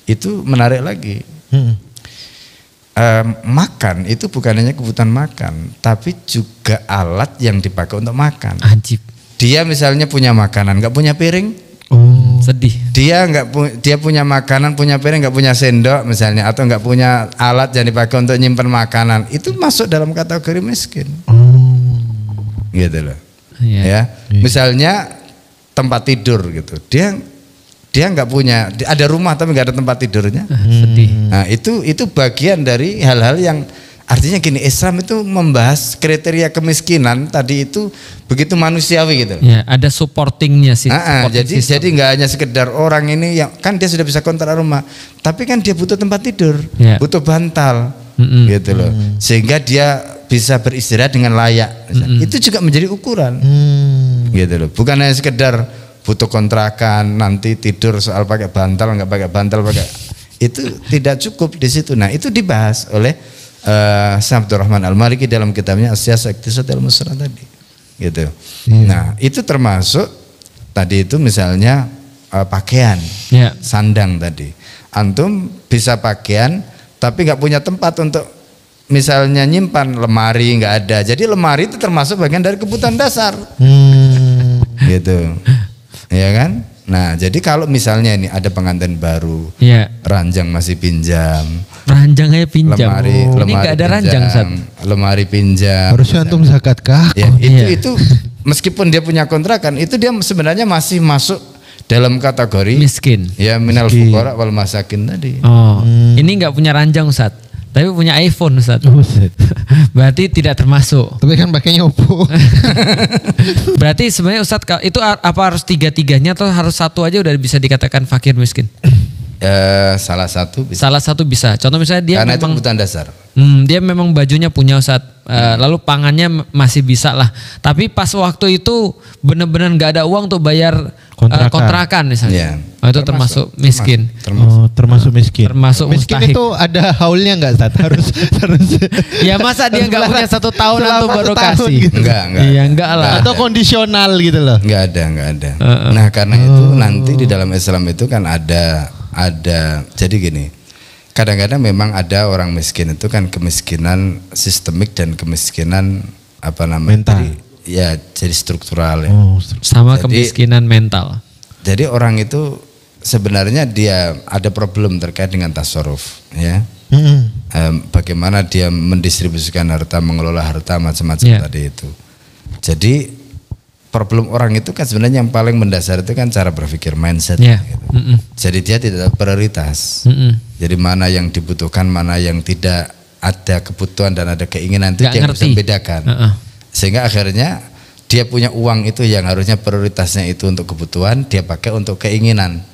itu menarik lagi. Makan itu bukan hanya kebutuhan makan, tapi juga alat yang dipakai untuk makan. Ajib. Dia misalnya punya makanan, nggak punya piring, sedih. Dia punya makanan, punya piring, nggak punya sendok misalnya, atau nggak punya alat yang dipakai untuk nyimpan makanan, itu masuk dalam kategori miskin. Gitu loh. Ya. Misalnya tempat tidur gitu, dia nggak punya, ada rumah tapi nggak ada tempat tidurnya. Sedih. Nah itu bagian dari hal-hal yang artinya gini, Islam itu membahas kriteria kemiskinan tadi itu begitu manusiawi gitu. Ya, ada supportingnya sih. Jadi nggak hanya sekedar orang ini yang kan dia sudah bisa kontrak rumah, tapi kan dia butuh tempat tidur, butuh bantal, gitu loh, sehingga dia bisa beristirahat dengan layak. Itu juga menjadi ukuran, gitu loh. Bukan hanya sekedar butuh kontrakan, nanti tidur soal pakai bantal nggak pakai bantal pakai itu tidak cukup di situ. Nah itu dibahas oleh Syekh Abdul Rahman Al-Maliki dalam kitabnya As-Siyasah Iqtisadiyah Al-Musyrah tadi, gitu. Nah itu termasuk tadi itu misalnya pakaian, sandang tadi. Antum bisa pakaian tapi nggak punya tempat untuk misalnya nyimpan, lemari nggak ada. Jadi lemari itu termasuk bagian dari kebutuhan dasar, gitu, ya kan? Nah, jadi kalau misalnya ini ada pengantin baru, ranjang masih pinjam, ranjangnya pinjam. Lemari ini nggak ada pinjam, ranjang, Sat. Lemari pinjam. Harusnya antum zakat kah? Ya, itu meskipun dia punya kontrakan, itu dia sebenarnya masih masuk dalam kategori miskin. Ya, minal fuqara wal masakin tadi. Ini nggak punya ranjang, Ustaz. Tapi punya iPhone, Ustaz. Berarti tidak termasuk. Tapi kan pakainya Oppo. Berarti sebenarnya Ustaz itu apa harus tiga-tiganya atau harus satu aja udah bisa dikatakan fakir miskin? Salah satu bisa. Salah satu bisa. Contoh misalnya dia karena memang itu kebutuhan dasar. Dia memang bajunya punya Ustaz. Lalu pangannya masih bisa lah. Tapi pas waktu itu benar-benar nggak ada uang untuk bayar kontrakan misalnya. Itu termasuk miskin. Termasuk miskin. Termasuk miskin mustahik. itu ada haulnya nggak, Ustaz? Harus. Ya masa dia nggak punya 1 tahun atau baru kasih? Enggak. Iya enggak lah. Atau kondisional gitu loh. Enggak ada. Nah karena itu nanti di dalam Islam itu kan ada jadi gini. Kadang-kadang memang ada orang miskin itu kan kemiskinan sistemik dan kemiskinan apa namanya? Mental. Jadi struktural ya. Sama kemiskinan mental. Jadi orang itu sebenarnya dia ada problem terkait dengan tasarruf, ya. Bagaimana dia mendistribusikan harta, mengelola harta macam-macam tadi itu. Jadi problem orang itu kan sebenarnya yang paling mendasar itu kan cara berpikir, mindset. Gitu. Jadi dia tidak prioritas. Jadi mana yang dibutuhkan, mana yang tidak, ada kebutuhan dan ada keinginan itu dia bisa membedakan. Sehingga akhirnya dia punya uang itu yang harusnya prioritasnya itu untuk kebutuhan, dia pakai untuk keinginan.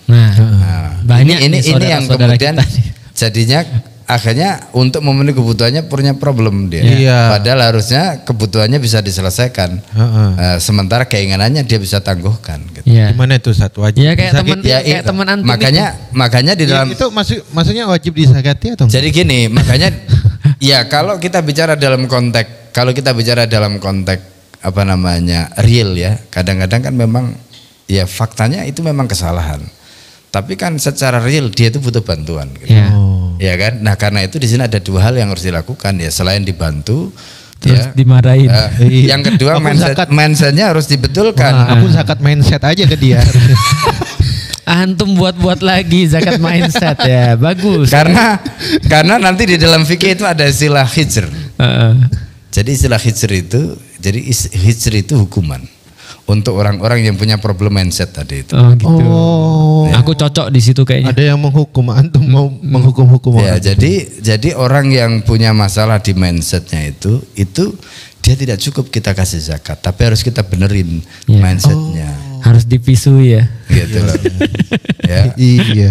Banyak ini yang kemudian jadinya akhirnya untuk memenuhi kebutuhannya punya problem dia. Padahal harusnya kebutuhannya bisa diselesaikan. Sementara keinginannya dia bisa tangguhkan. Gitu. Gimana itu satu wajib? Ya kayak teman antum. Makanya di dalam itu maksudnya wajib disakati atau? Jadi gini, makanya ya kalau kita bicara dalam konteks apa namanya real ya, kadang-kadang kan memang ya faktanya itu memang kesalahan. Tapi kan secara real dia itu butuh bantuan gitu. Ya kan? Nah, karena itu di sini ada 2 hal yang harus dilakukan ya, selain dibantu terus dimarahin. Yang kedua mindsetnya harus dibetulkan. Aku zakat mindset aja ke dia. Antum buat lagi zakat mindset ya. Bagus. Karena nanti di dalam fikih itu ada istilah hijr. Jadi istilah hijr itu hukuman untuk orang-orang yang punya problem mindset tadi itu. Aku cocok di situ kayaknya. Ada yang menghukum, antum mau menghukum ya, jadi orang yang punya masalah di mindsetnya itu dia tidak cukup kita kasih zakat, tapi harus kita benerin mindsetnya. Harus dipisui ya. Gitu loh. Ya.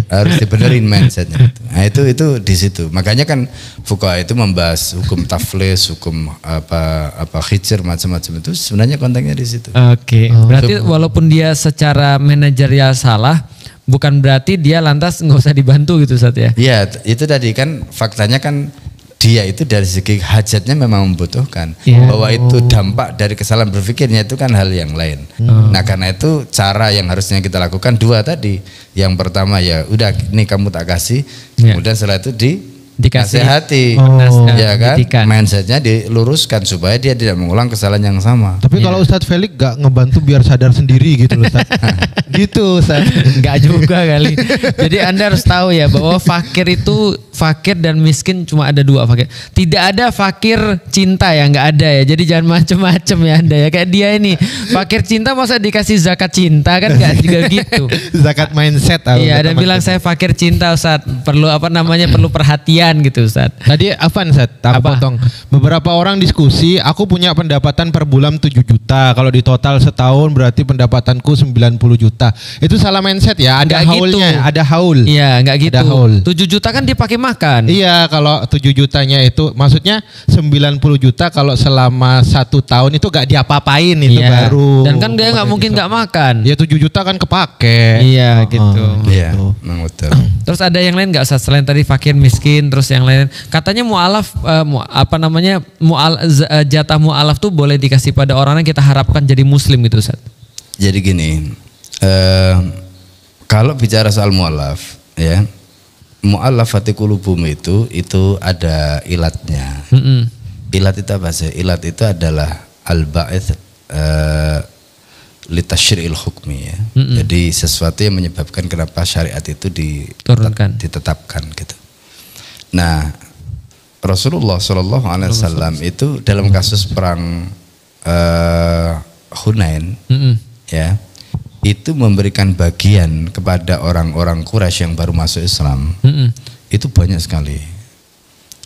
Harus dibenerin mindsetnya. Nah itu di situ. Makanya kan fuqaha itu membahas hukum taflis, hukum apa hijr macam-macam itu sebenarnya konteksnya di situ. Berarti walaupun dia secara manajerial salah, bukan berarti dia lantas nggak usah dibantu gitu, Ustaz ya? Iya, itu tadi kan faktanya kan dia itu dari segi hajatnya memang membutuhkan, bahwa itu dampak dari kesalahan berpikirnya itu kan hal yang lain. Nah karena itu cara yang harusnya kita lakukan 2 tadi. Yang pertama ya udah ini kamu tak kasih, kemudian setelah itu dikasihati, ya kan, mindsetnya diluruskan supaya dia tidak mengulang kesalahan yang sama. Tapi kalau Ustadz Felix gak ngebantu biar sadar sendiri gitu loh, Ustadz. Gitu, Ustadz. Enggak juga kali. Jadi Anda harus tahu ya bahwa fakir itu fakir dan miskin cuma ada 2 fakir. Tidak ada fakir cinta ya, nggak ada ya. Jadi jangan macem-macem ya Anda ya. Kayak dia ini fakir cinta masa dikasih zakat cinta kan nggak juga gitu. Zakat mindset. Iya, dan bilang saya fakir cinta Ustaz. Perlu perlu perhatian gitu Ustaz. Tadi Afan Ustaz, aku potong. Beberapa orang diskusi, aku punya pendapatan per bulan 7 juta. Kalau di total setahun berarti pendapatanku 90 juta. Itu salah mindset ya, ada haulnya, gitu. Ada haul. Iya, enggak gitu. 7 juta kan dipakai makan. Iya, kalau 7 jutanya itu maksudnya 90 juta kalau selama 1 tahun itu gak diapa-apain itu baru. Dan kan dia nggak mungkin nggak makan. Ya 7 juta kan kepake. Iya, gitu. Iya, betul. Terus ada yang lain nggak Ustaz selain tadi fakir miskin, terus yang lain katanya mu'alaf jatah mu'alaf tuh boleh dikasih pada orang yang kita harapkan jadi muslim gitu Ustaz. Jadi gini, kalau bicara soal mu'alaf ya, mu'alafati qulubum itu ada ilatnya. Ilat itu apa sih? Ilat itu adalah al-ba'its litasyri'il hukmi ya. Jadi sesuatu yang menyebabkan kenapa syariat itu ditetapkan gitu. Nah, Rasulullah SAW itu dalam kasus perang Hunain ya, itu memberikan bagian kepada orang-orang Quraisy yang baru masuk Islam. Itu banyak sekali.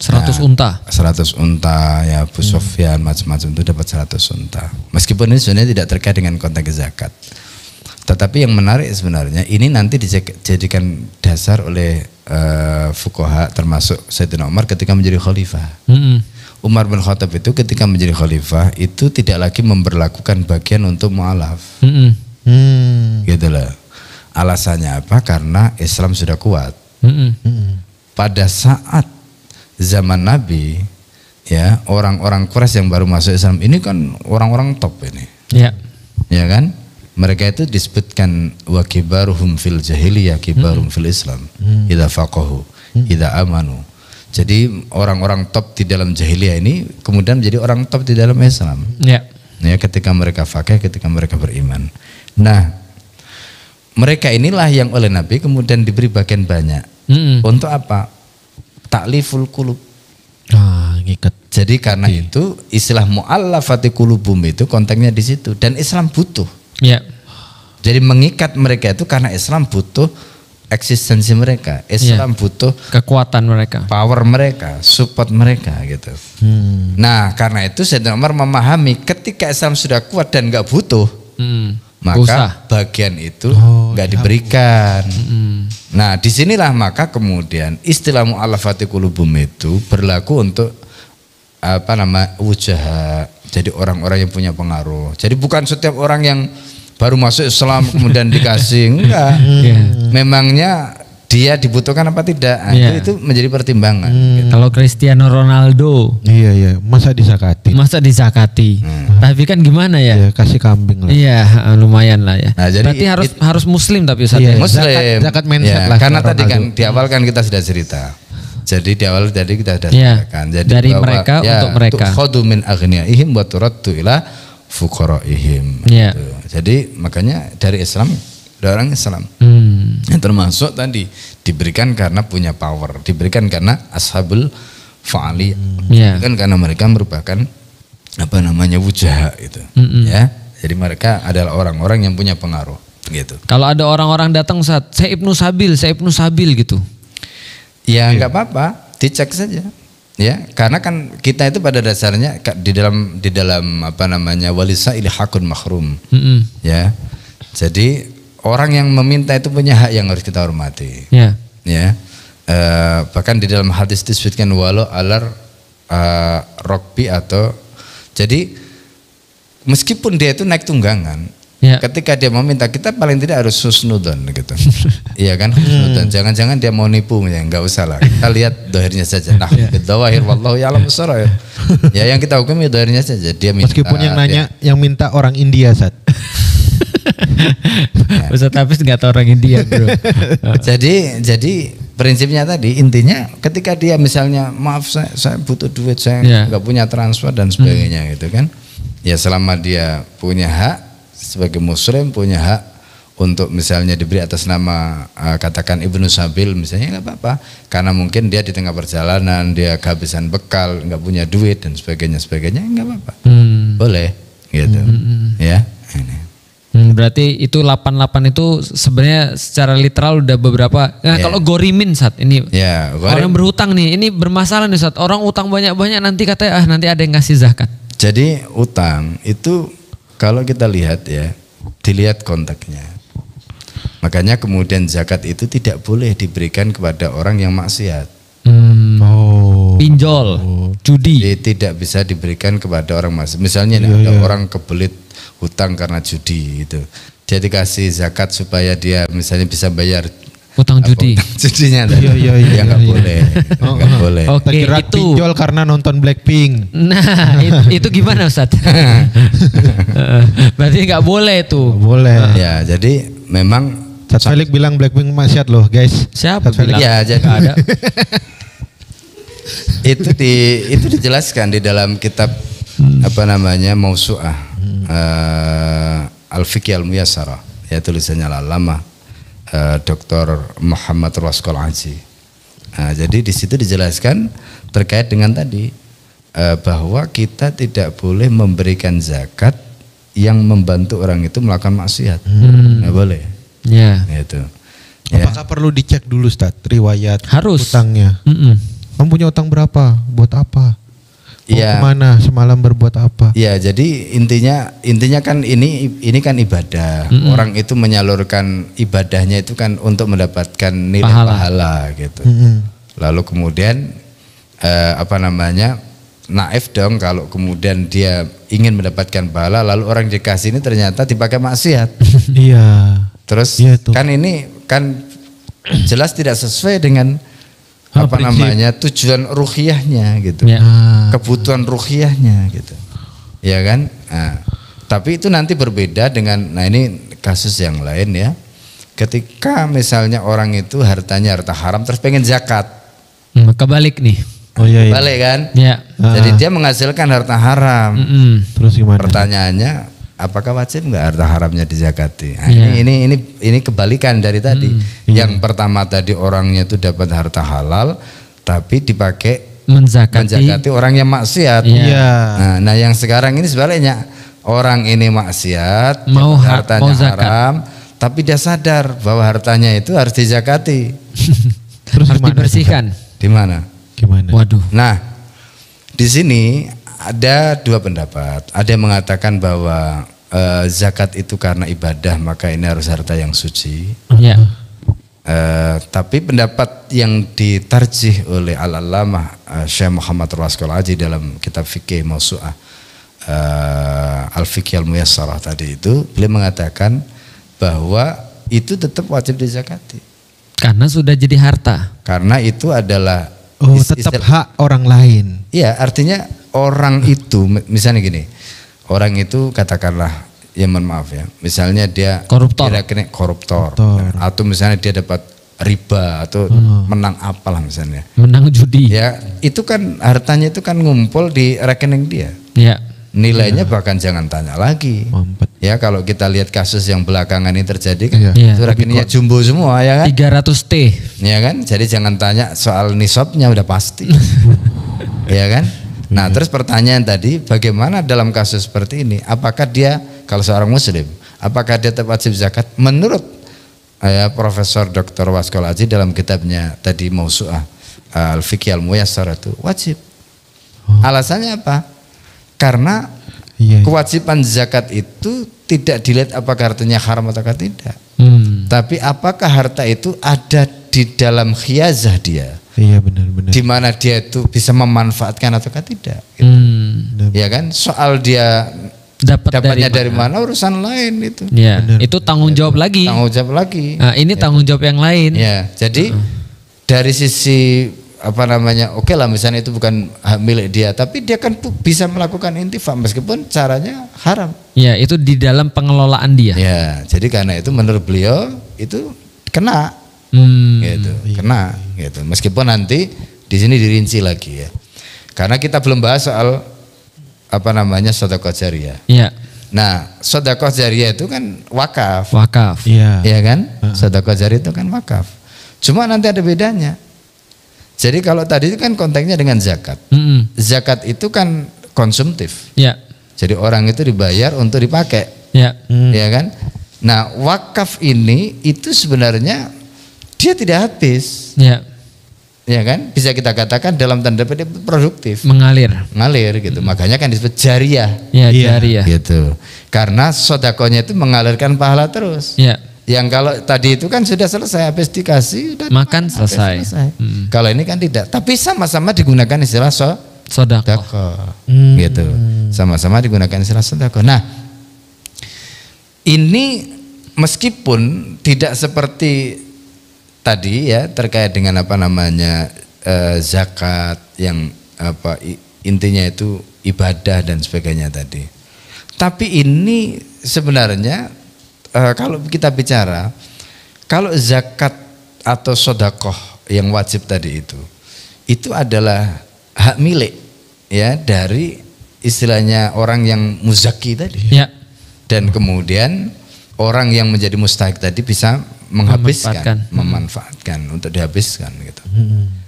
100 unta. 100 unta ya, Abu Sufyan macam-macam itu dapat 100 unta. Meskipun ini sebenarnya tidak terkait dengan konteks zakat. Tetapi yang menarik sebenarnya ini nanti dijadikan dasar oleh fuqaha termasuk Sayyidina Umar ketika menjadi khalifah. Umar bin Khattab itu ketika menjadi khalifah itu tidak lagi memberlakukan bagian untuk mu'alaf. Gitu loh. Alasannya apa? Karena Islam sudah kuat. Pada saat zaman Nabi ya, orang-orang Quraisy yang baru masuk Islam ini kan orang-orang top ini. Ya kan? Mereka itu disebutkan wa kibaruhum fil jahiliyah kibarum fil Islam. Idza faqahu, idza amanu. Jadi orang-orang top di dalam jahiliyah ini kemudian menjadi orang top di dalam Islam. Ya, ketika mereka faqih, ketika mereka beriman. Nah, mereka inilah yang oleh Nabi kemudian diberi bagian banyak. Untuk apa? Ta'liful qulub. Ngikat. Jadi karena itu istilah mu'allafati qulubum itu konteksnya di situ, dan Islam butuh. Ya. Jadi mengikat mereka itu karena Islam butuh eksistensi mereka. Islam butuh kekuatan mereka, power mereka, support mereka gitu. Nah, karena itu Sayyidina Umar memahami ketika Islam sudah kuat dan enggak butuh, maka bagian itu nggak diberikan. Nah, disinilah maka kemudian istilah mu'allafati qulubum itu berlaku untuk wujaha. Jadi orang-orang yang punya pengaruh. Jadi bukan setiap orang yang baru masuk Islam kemudian dikasih, enggak. Memangnya dia dibutuhkan apa tidak? Itu menjadi pertimbangan. Gitu. Kalau Cristiano Ronaldo, masa disakati. Tapi kan gimana ya? Kasih kambing lah. Iya, lumayan lah ya. Nah, jadi berarti harus muslim tapi Ustaz. Muslim. Zakat mindset lah. Karena tadi kan di awal kan kita sudah cerita. Jadi di awal tadi kita sudah ceritakan. Jadi dari mereka untuk mereka. Tukhadu min aghniyaihim wa turaddu ila fuqaraihim. Gitu. Jadi makanya dari Islam, dari orang Islam. Yang termasuk tadi diberikan karena punya power, diberikan karena ashabul fa'ali, diberikan karena mereka merupakan wujaha itu. Ya. Jadi mereka adalah orang-orang yang punya pengaruh gitu. Kalau ada orang-orang datang Ustaz, saya Ibnu Sabil gitu. Ya enggak apa-apa, dicek saja. Ya, karena kan kita itu pada dasarnya di dalam walisail hakun mahrum. Ya. Jadi orang yang meminta itu punya hak yang harus kita hormati. Ya. Bahkan di dalam hadis disebutkan walau alar rokbi atau, jadi meskipun dia itu naik tunggangan, ketika dia meminta kita paling tidak harus husnudon gitu. Iya kan? Husnudon. Jangan-jangan dia mau nipu, ya enggak usah lah. Kita lihat dohirnya saja. Nah, bidawahir wallahu ya'lamu sarair. Ya, yang kita hukumi dohirnya saja. Dia minta. Meskipun yang nanya yang minta orang India, Sat. Ustaz Hafiz nggak tahu orang India, bro. Jadi prinsipnya tadi intinya ketika dia misalnya maaf saya butuh duit, saya nggak punya transfer dan sebagainya gitu kan, ya selama dia punya hak sebagai muslim, punya hak untuk misalnya diberi atas nama katakan Ibnu Sabil misalnya nggak apa-apa, karena mungkin dia di tengah perjalanan dia kehabisan bekal, nggak punya duit dan sebagainya nggak apa-apa, boleh gitu ya. Berarti itu 88 itu sebenarnya secara literal udah beberapa. Nah kalau gorimin saat ini orang berhutang nih, ini bermasalah nih saat orang utang banyak-banyak nanti katanya nanti ada yang ngasih zakat. Jadi utang itu kalau kita lihat ya, dilihat konteksnya. Makanya kemudian zakat itu tidak boleh diberikan kepada orang yang maksiat. Pinjol, judi. Jadi tidak bisa diberikan kepada orang maksiat. Misalnya ada orang kebelit hutang karena judi itu. Dia dikasih zakat supaya dia misalnya bisa bayar utang judi. Judinya ya nggak boleh. Nggak boleh. Oke, itu pinjol karena nonton Blackpink. Nah, itu gimana Ustaz? Berarti nggak boleh itu. Boleh. Ya, jadi memang Ustaz Felix bilang Blackpink maksiat loh, guys. Siapa bilang? Ya, jadi ada. itu dijelaskan di dalam kitab apa namanya Mausu'ah Al-Fiqh Al-Muyassarah, ya tulisannya Al-Allamah Dr. Muhammad Raskol Aji. Jadi di situ dijelaskan terkait dengan tadi bahwa kita tidak boleh memberikan zakat yang membantu orang itu melakukan maksiat. Nggak boleh. Ya. Gitu. Apakah perlu dicek dulu Ustaz riwayat utangnya? Kamu punya utang berapa? Buat apa? Kemana semalam berbuat apa? Ya, jadi intinya kan ini kan ibadah. Orang itu menyalurkan ibadahnya itu kan untuk mendapatkan nilai pahala gitu. Lalu kemudian naif dong kalau kemudian dia ingin mendapatkan pahala lalu orang dikasih ini ternyata dipakai maksiat. Iya. Terus kan ini kan jelas tidak sesuai dengan tujuan ruhiyahnya gitu, kebutuhan ruhiyahnya gitu, ya kan? Tapi itu nanti berbeda dengan, ini kasus yang lain ya. Ketika misalnya orang itu hartanya harta haram terus pengen zakat, kebalik nih. Balik kan? Ya. Jadi dia menghasilkan harta haram. Terus gimana? Pertanyaannya, apakah wajib nggak harta haramnya dizakati? Ini kebalikan dari tadi. Yang pertama tadi orangnya itu dapat harta halal, tapi dipakai menzakati orang yang maksiat. Nah, yang sekarang ini sebaliknya, orang ini maksiat, mau hartanya haram, tapi dia sadar bahwa hartanya itu harus dizakati. Terus harus dibersihkan. Di mana? Gimana? Waduh. Nah, di sini ada dua pendapat. Ada yang mengatakan bahwa zakat itu karena ibadah maka ini harus harta yang suci. Tapi pendapat yang ditarjih oleh Al-Allamah Syekh Muhammad Raskol Aji dalam kitab fikih Mausu'ah Al-Fiqh Al-Muyassarah tadi itu, beliau mengatakan bahwa itu tetap wajib dizakati. Karena sudah jadi harta. Karena itu adalah tetap hak orang lain. Iya, artinya orang itu misalnya gini, orang itu katakanlah, ya mohon maaf ya, misalnya dia koruptor, atau misalnya dia dapat riba atau menang apalah misalnya, menang judi, ya itu kan hartanya itu kan ngumpul di rekening dia, nilainya bahkan jangan tanya lagi. Ya kalau kita lihat kasus yang belakangan ini terjadi kan, itu rekeningnya jumbo semua ya kan, 300 T, ya kan, jadi jangan tanya soal nisabnya udah pasti, ya kan. Nah, terus pertanyaan tadi, bagaimana dalam kasus seperti ini? Apakah dia, kalau seorang muslim, apakah dia tetap wajib zakat? Menurut Profesor Dr. Raskol Aji dalam kitabnya tadi Mausu'ah Al-Fiqh Al-Muyassarah itu wajib. Alasannya apa? Karena kewajiban zakat itu tidak dilihat apakah hartanya haram atau tidak. Tapi apakah harta itu ada di dalam khiyazah dia. Iya benar-benar. Di mana dia itu bisa memanfaatkan atau tidak. Gitu. Ya kan? Soal dia dapatnya dari mana urusan lain itu. Ya, itu tanggung jawab lagi. Tanggung jawab lagi. Nah, ini tanggung jawab yang lain. Ya, jadi dari sisi oke lah misalnya itu bukan hak milik dia, tapi dia kan bisa melakukan intifak meskipun caranya haram. Ya, itu di dalam pengelolaan dia. Ya, jadi karena itu menurut beliau itu kena. Gitu, kena gitu. Meskipun nanti di sini dirinci lagi ya. Karena kita belum bahas soal sedekah jariyah. Iya. Nah, sedekah jariyah itu kan wakaf. Wakaf. Iya. Iya kan? Sedekah jariyah itu kan wakaf. Cuma nanti ada bedanya. Jadi kalau tadi itu kan konteksnya dengan zakat. Zakat itu kan konsumtif. Ya. Jadi orang itu dibayar untuk dipakai. Ya. Ya kan? Nah, wakaf ini itu sebenarnya dia tidak habis. Ya. Ya kan? Bisa kita katakan dalam tanda petik produktif. Mengalir. Ngalir gitu. Makanya kan disebut jariyah. Ya, Iya. jariyah. Gitu. Karena sodakohnya itu mengalirkan pahala terus. Ya. Yang kalau tadi itu kan sudah selesai, habis dikasih udah Makan habis selesai. Kalau ini kan tidak, tapi sama-sama digunakan istilah Sedekah. sedekah. Gitu. Sama-sama digunakan istilah sedekah. Nah, ini meskipun tidak seperti tadi ya terkait dengan apa namanya zakat yang intinya itu ibadah dan sebagainya tadi. Tapi ini sebenarnya kalau kita bicara, kalau zakat atau sedekah yang wajib tadi itu adalah hak milik ya dari istilahnya orang yang muzaki tadi. Ya. Dan kemudian orang yang menjadi mustahik tadi bisa menghabiskan, memanfaatkan untuk dihabiskan gitu.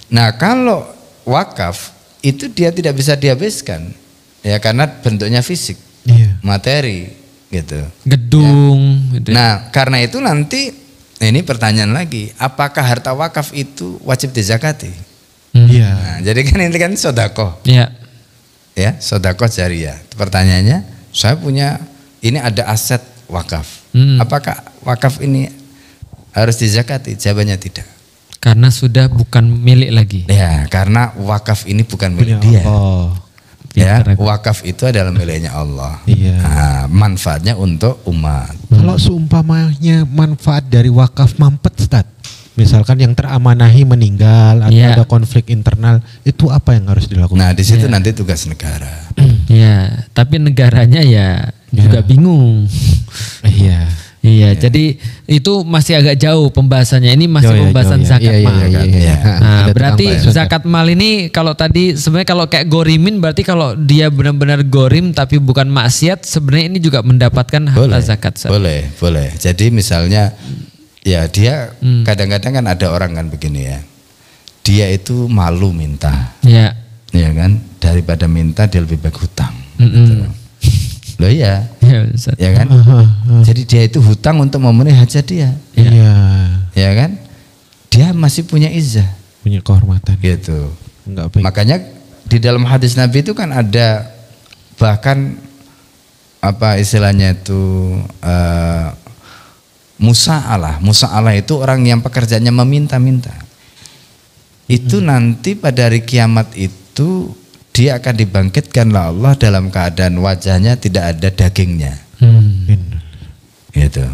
Nah, kalau wakaf itu dia tidak bisa dihabiskan ya karena bentuknya fisik, materi gitu. Gedung. Ya. Gitu. Nah, karena itu nanti ini pertanyaan lagi, apakah harta wakaf itu wajib dizakati? Iya. Nah, jadi kan ini kan sedekah. Ya. Ya, sedekah jariyah. Pertanyaannya, saya punya ini ada aset wakaf. Apakah wakaf ini harus dizakati? Jawabannya tidak. Karena sudah bukan milik lagi. Ya, karena wakaf ini bukan milik Punya dia. Allah. Ya, wakaf itu adalah miliknya Allah. Iya. Nah, manfaatnya untuk umat. Kalau seumpamanya manfaat dari wakaf mampet, Ustaz. Misalkan yang teramanahi meninggal atau Iya. ada konflik internal, itu apa yang harus dilakukan? Nah, di situ nanti tugas negara. Ya, tapi negaranya ya juga bingung. Iya. Iya, jadi itu masih agak jauh pembahasannya. Ini masih pembahasan zakat mal. iya. Nah, Ada berarti tentang Pak, zakat mal ini kalau tadi sebenarnya kalau kayak gorimin berarti kalau dia benar-benar gorim tapi bukan maksiat, sebenarnya ini juga mendapatkan harta zakat. Ustaz. Boleh. Jadi misalnya ya dia kadang-kadang kan ada orang kan begini ya. Dia itu malu minta. Ya. Ya kan? Daripada minta dia lebih baik hutang. Gitu. Loh iya. Ya, Ustaz. Ya kan? Jadi dia itu hutang untuk memenuhi hajat dia. Iya. Ya kan? Dia masih punya izah. Punya kehormatan. Gitu. Enggak baik. Makanya di dalam hadis Nabi itu kan ada bahkan apa istilahnya itu musa'alah. Musa'alah itu orang yang pekerjaannya meminta-minta. Itu nanti pada hari kiamat itu dia akan dibangkitkan oleh Allah dalam keadaan wajahnya tidak ada dagingnya. Gitu.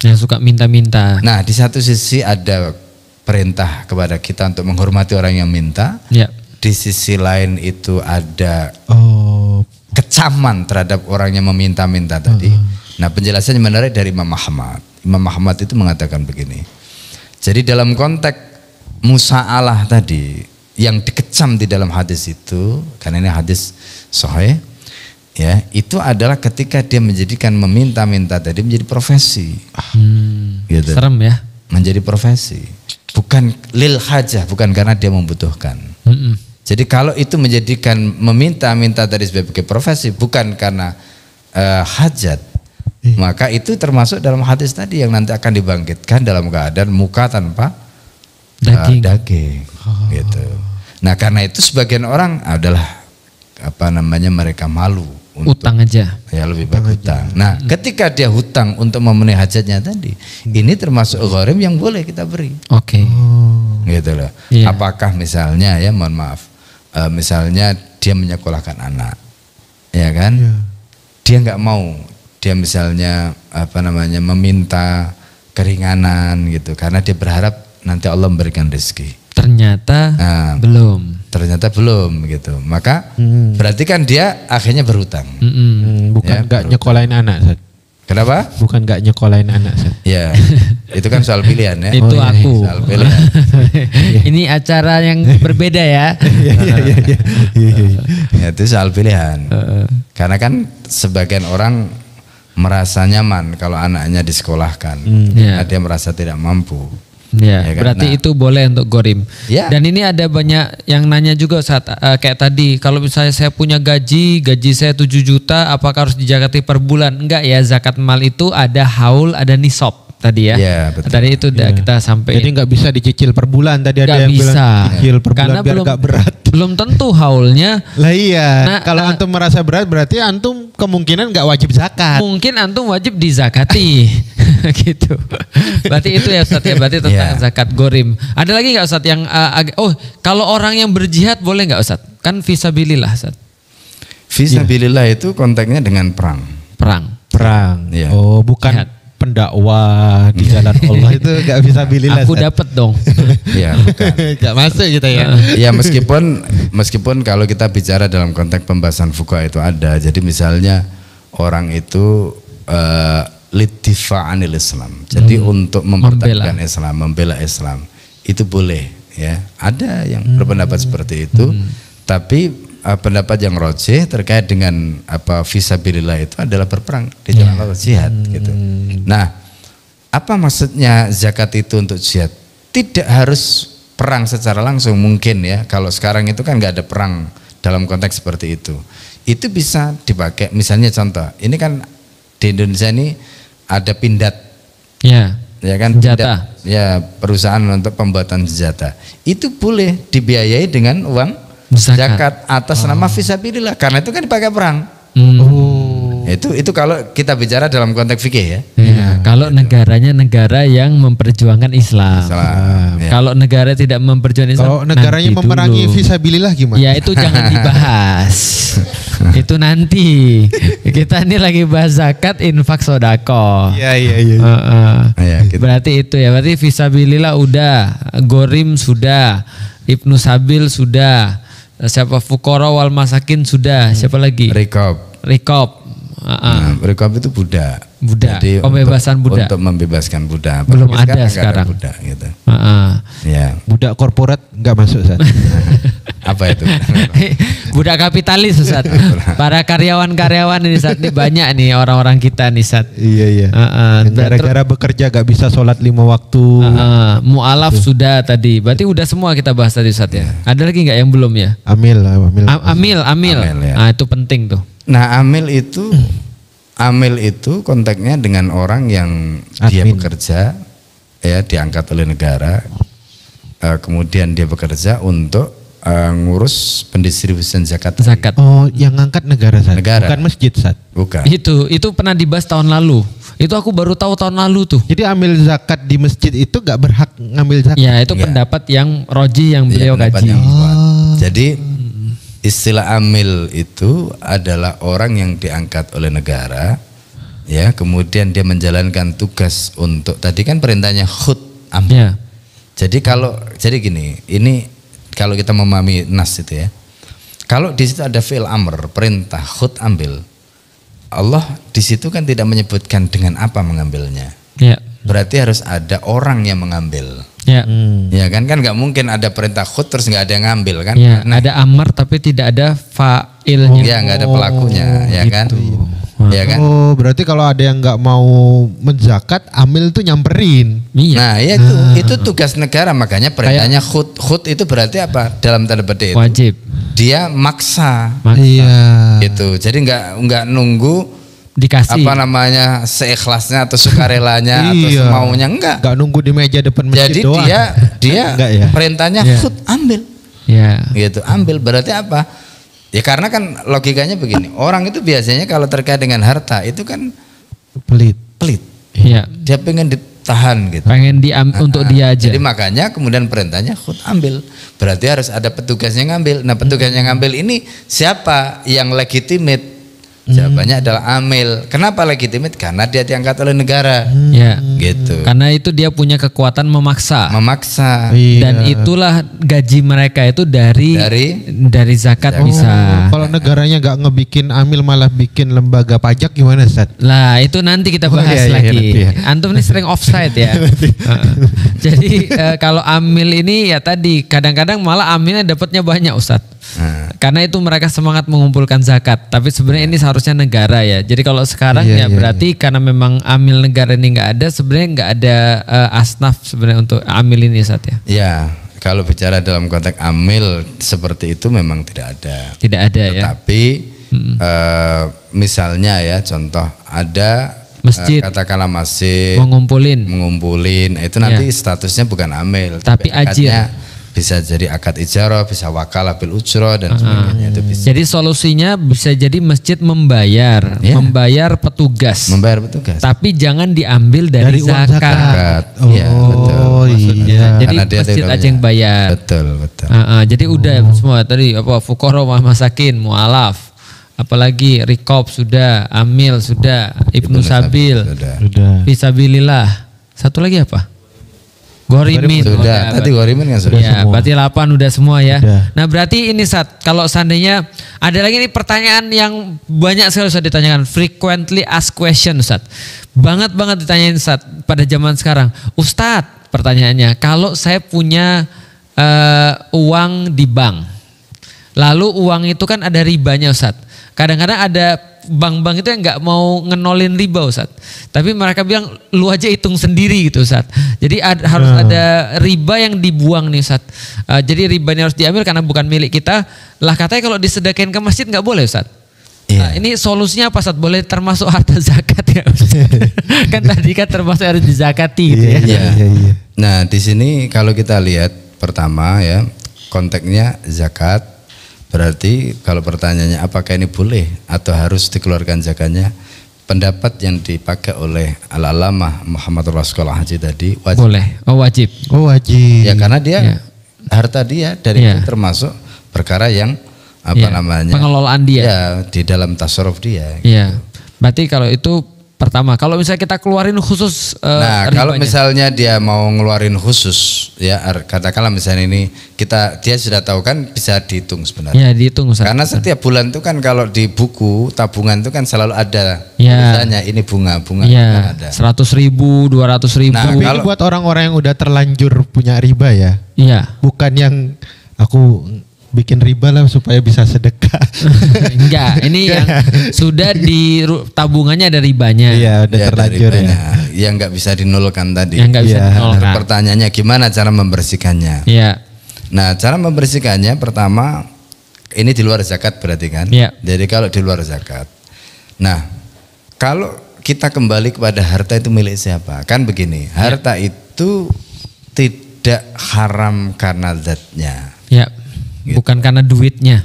Yang suka minta-minta. Nah, di satu sisi ada perintah kepada kita untuk menghormati orang yang minta. Ya. Di sisi lain itu ada kecaman terhadap orang yang meminta-minta tadi. Nah, penjelasannya menarik dari Imam Ahmad. Imam Ahmad itu mengatakan begini. Jadi dalam konteks musa'alah tadi yang dikecam di dalam hadis itu, karena ini hadis sahih, ya, itu adalah ketika dia menjadikan meminta-minta tadi menjadi profesi. Gitu. Serem ya. Menjadi profesi. Bukan lil hajah, bukan karena dia membutuhkan. Jadi kalau itu menjadikan meminta-minta tadi sebagai profesi, bukan karena hajat, maka itu termasuk dalam hadis tadi yang nanti akan dibangkitkan dalam keadaan muka tanpa daging. Gitu. Nah, karena itu sebagian orang adalah apa namanya mereka malu untuk Utang aja. ya lebih baik hutang. Nah, ketika dia hutang untuk memenuhi hajatnya tadi, ini termasuk gharim yang boleh kita beri. Oke. Gitu loh. Iya. Apakah misalnya ya mohon maaf, misalnya dia menyekolahkan anak, ya kan? Dia nggak mau, dia misalnya apa namanya meminta keringanan gitu, karena dia berharap nanti Allah memberikan rezeki. Ternyata belum. Ternyata belum gitu. Maka berarti kan dia akhirnya berhutang. Bukan nggak nyekolahin anak, Ustaz. Kenapa? Bukan nggak nyekolahin anak, Ustaz. Ya, itu kan soal pilihan ya. Itu aku. Soal pilihan. Ini acara yang berbeda ya. Ya, itu soal pilihan. Karena kan sebagian orang merasa nyaman kalau anaknya disekolahkan, Ya. dia merasa tidak mampu. Ya, Ya kan? berarti Nah. itu boleh untuk gorim. Ya. Dan ini ada banyak yang nanya juga saat kayak tadi, kalau misalnya saya punya gaji saya 7 juta, apakah harus dizakati per bulan? Enggak ya, zakat mal itu ada haul, ada nisab tadi ya. Ya, betul. Tadi itu udah kita sampai. Jadi nggak bisa dicicil per bulan tadi ada Nggak yang bisa. bilang cicil per Karena bulan biar belum nggak berat. belum tentu haulnya. Lah iya, Nah, kalau antum merasa berat berarti antum kemungkinan nggak wajib zakat. Mungkin antum wajib dizakati gitu. Berarti itu ya Ustaz ya, berarti tentang Ya. zakat gorim. Ada lagi nggak Ustaz yang kalau orang yang berjihad boleh nggak Ustaz? Kan fisabilillah Ustaz. Fisabilillah itu konteksnya dengan perang. Perang. Perang. Iya. Oh, bukan Jihad. pendakwah di jalan Allah itu nggak bisa bilillah. Aku dapat dong. Ya, bukan. Nggak masuk gitu ya. Ya meskipun kalau kita bicara dalam konteks pembahasan fuqaha itu ada. Jadi misalnya orang itu liddifa anil Islam. Jadi untuk mempertahankan Islam, membela Islam itu boleh ya. Ada yang berpendapat seperti itu. Tapi pendapat yang rajih terkait dengan fisabilillah itu adalah berperang di jalan Allah, jihad gitu. Nah, apa maksudnya zakat itu untuk jihad? Tidak harus perang secara langsung mungkin ya. Kalau sekarang itu kan nggak ada perang dalam konteks seperti itu. Itu bisa dipakai. Misalnya contoh, ini kan di Indonesia ini ada pindad. Ya. Ya kan, Senjata. pindad, ya perusahaan untuk pembuatan senjata. Itu boleh dibiayai dengan uang zakat atas nama fisabilillah karena itu kan dipakai perang. Itu kalau kita bicara dalam konteks fikih ya. Ya, kalau negaranya negara yang memperjuangkan Islam. Ya. Kalau negara tidak memperjuangkan Islam, Kalau negaranya nanti memerangi dulu. fisabilillah gimana? Ya itu jangan dibahas. Itu nanti. Kita ini lagi bahas zakat, infak, sodako. Iya. Ya, gitu. Berarti itu ya. Berarti fisabilillah udah, gorim sudah, ibnu sabil sudah, siapa fuqara wal masakin sudah, siapa lagi? Rikob. Nah, rikob itu budak. Budak. Jadi Pembebasan budak. Untuk membebaskan budak. Belum Tapi ada nggak sekarang. budak gitu. Ya. Budak korporat nggak masuk Ustaz. Apa itu? Budak kapitalis Ustaz. Para karyawan-karyawan ini saat ini banyak nih orang-orang kita nih saat. Iya. Gara-gara bekerja gak bisa sholat 5 waktu. Mu'alaf sudah tadi. Berarti udah semua kita bahas tadi Ustaz ya. Ada lagi nggak yang belum ya? Amil. Amil. Ya. Itu penting tuh. Nah, amil itu konteksnya dengan orang yang dia Admin. bekerja ya, diangkat oleh negara, kemudian dia bekerja untuk ngurus pendistribusian zakat. Oh, yang ngangkat negara Ustaz. Negara. Bukan masjid Ustaz. Bukan. Itu pernah dibahas tahun lalu. Itu aku baru tahu tahun lalu tuh. Jadi ambil zakat di masjid itu gak berhak ngambil zakat. Ya itu Enggak. pendapat yang roji yang beliau Pendapat kaji. yang kuat. Jadi istilah amil itu adalah orang yang diangkat oleh negara, ya, kemudian dia menjalankan tugas untuk tadi kan perintahnya khud amil. Ya. Jadi gini, ini kalau kita memahami nas itu ya, kalau di situ ada fi'il amr, perintah khud ambil, Allah di situ kan tidak menyebutkan dengan apa mengambilnya. Ya. Berarti harus ada orang yang mengambil. Ya. Ya kan nggak mungkin ada perintah khud terus nggak ada yang ngambil kan? Ya, Nah, ada amar tapi tidak ada fa'ilnya. ya nggak ada pelakunya, ya kan? Ya kan? Oh, berarti kalau ada yang nggak mau menzakat, amil tuh nyamperin. Iya. Nah, ya itu tugas negara, makanya perintahnya khud. Khud itu berarti apa? Dalam tanda petik itu. Wajib. Dia maksa. Iya. Gitu. Jadi nggak nunggu Dikasih. apa namanya seikhlasnya atau sukarelanya atau Iya. semaunya, enggak. Gak nunggu di meja depan masjid Jadi doang. dia Enggak ya? perintahnya Iya. khud ambil. Ya. Gitu, ambil berarti apa? Ya karena kan logikanya begini, orang itu biasanya kalau terkait dengan harta itu kan Pelit. pelit. Ya. Dia pengen ditahan gitu. Pengen untuk dia aja. Jadi makanya kemudian perintahnya khud ambil. Berarti harus ada petugasnya ngambil. Nah, petugasnya ngambil ini siapa yang legitimate? Jawabannya adalah amil. Kenapa legitimate? Karena dia diangkat oleh negara. Ya. Gitu. Karena itu dia punya kekuatan memaksa. Memaksa. Iya. Dan itulah gaji mereka itu dari zakat bisa. Kalau negaranya gak ngebikin amil malah bikin lembaga pajak gimana Ustaz? Lah itu nanti kita bahas iya, lagi. nanti ya. Antum ini sering offside ya. Jadi kalau amil ini ya tadi kadang-kadang malah amilnya dapatnya banyak Ustadz. Karena itu mereka semangat mengumpulkan zakat. Tapi sebenarnya ini seharusnya negara ya. Jadi kalau sekarang berarti karena memang amil negara ini nggak ada, sebenarnya nggak ada asnaf sebenarnya untuk amil ini Ustaz ya. Ya, kalau bicara dalam konteks amil seperti itu memang tidak ada. Tidak ada ya. Tetapi misalnya ya contoh ada masjid, katakanlah masjid mengumpulin, itu nanti statusnya bukan amil, tapi ajir. Bisa jadi akad ijarah, bisa wakalah bil ujrah dan sebagainya itu bisa. Jadi solusinya bisa jadi masjid membayar petugas. Tapi jangan diambil dari zakat. Betul. Iya. Jadi masjid aja yang bayar. Betul. Jadi udah semua tadi fuqara masakin, mualaf, apalagi rikob sudah, amil sudah, ibnu sabil, fisabilillah. Satu lagi apa? Gorimin sudah. Tadi gorimin kan sudah. Ya, semua. berarti 8 udah semua ya. Udah. Nah, berarti ini Ustaz, kalau seandainya ada lagi nih pertanyaan yang banyak sekali Ustaz ditanyakan, frequently asked question Ustaz. Banget ditanyain Ustaz pada zaman sekarang. Ustaz, pertanyaannya, kalau saya punya uang di bank. Lalu uang itu kan ada ribanya Ustaz. Kadang-kadang ada bank-bank itu yang nggak mau ngenolin riba Ustaz. Tapi mereka bilang lu aja hitung sendiri gitu Ustaz. Jadi harus ada riba yang dibuang nih Ustaz. Jadi ribanya harus diambil karena bukan milik kita. Lah katanya kalau disedekain ke masjid nggak boleh Ustaz. Nah, ini solusinya apa Ustaz? Boleh termasuk harta zakat ya Ustaz? Kan tadi kan termasuk harus dizakati gitu ya. Iya. Nah di sini kalau kita lihat pertama ya konteksnya zakat. Berarti kalau pertanyaannya apakah ini boleh atau harus dikeluarkan zakatnya, pendapat yang dipakai oleh Al-Alamah Muhammad Rasulullah Haji tadi wajib. Boleh, wajib. Ya karena dia harta dia dari itu termasuk perkara yang namanya pengelolaan dia. Ya di dalam tasarruf dia. Iya. Gitu. Berarti kalau itu pertama, kalau misalnya kita keluarin khusus nah ribanya. Kalau misalnya dia mau ngeluarin khusus ya katakanlah misalnya ini dia sudah tahu kan bisa dihitung sebenarnya. Ya dihitung Ustaz. Karena setiap bulan itu kan kalau di buku tabungan itu kan selalu ada tulisannya ini bunga ya, ada 100.000, 200.000. Nah, tapi ini buat orang-orang yang udah terlanjur punya riba ya. Iya. Bukan yang aku bikin riba lah supaya bisa sedekah. Enggak, ini yang sudah di tabungannya ada ribanya. Iya, udah terlanjur ya. Yang nggak bisa dinolkan tadi. Yang nggak bisa dinolkan. Pertanyaannya gimana cara membersihkannya? Iya. Nah, cara membersihkannya pertama ini di luar zakat berarti kan? Iya. Jadi kalau di luar zakat. Nah, kalau kita kembali kepada harta itu milik siapa? Kan begini, harta itu tidak haram karena zatnya. Iya. Gitu. Bukan karena duitnya.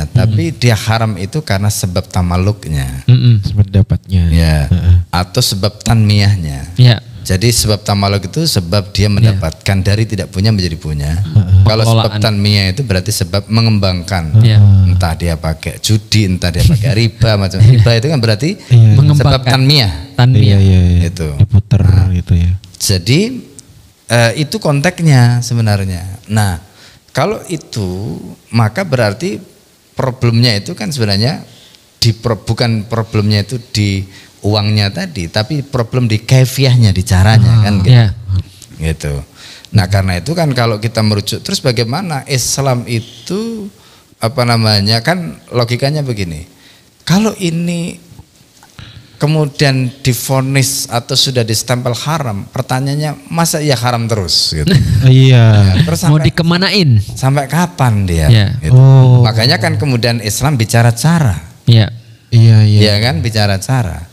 Tapi dia haram itu karena sebab tamaluknya. Sebab dapatnya. Ya. Atau sebab tanmiyahnya. Ya. Jadi sebab tamaluk itu sebab dia mendapatkan dari tidak punya menjadi punya. Kalau sebab tanmiyah itu berarti sebab mengembangkan. Entah dia pakai judi, entah dia pakai riba, macam riba itu kan berarti sebab tanmiyah. Itu. Diputer gitu ya. Jadi itu konteksnya sebenarnya. Nah, kalau itu maka berarti problemnya itu kan sebenarnya bukan problemnya itu di uangnya tadi, tapi problem di kaifiahnya, di caranya kan gitu. Gitu. Nah karena itu kan kalau kita merujuk terus bagaimana Islam itu kan logikanya begini, kalau ini kemudian divonis atau sudah distempel haram, pertanyaannya masa ya haram terus gitu. Iya. Terus mau dikemanain? Sampai kapan dia? Gitu. Makanya kan kemudian Islam bicara cara. Iya. Iya kan bicara cara.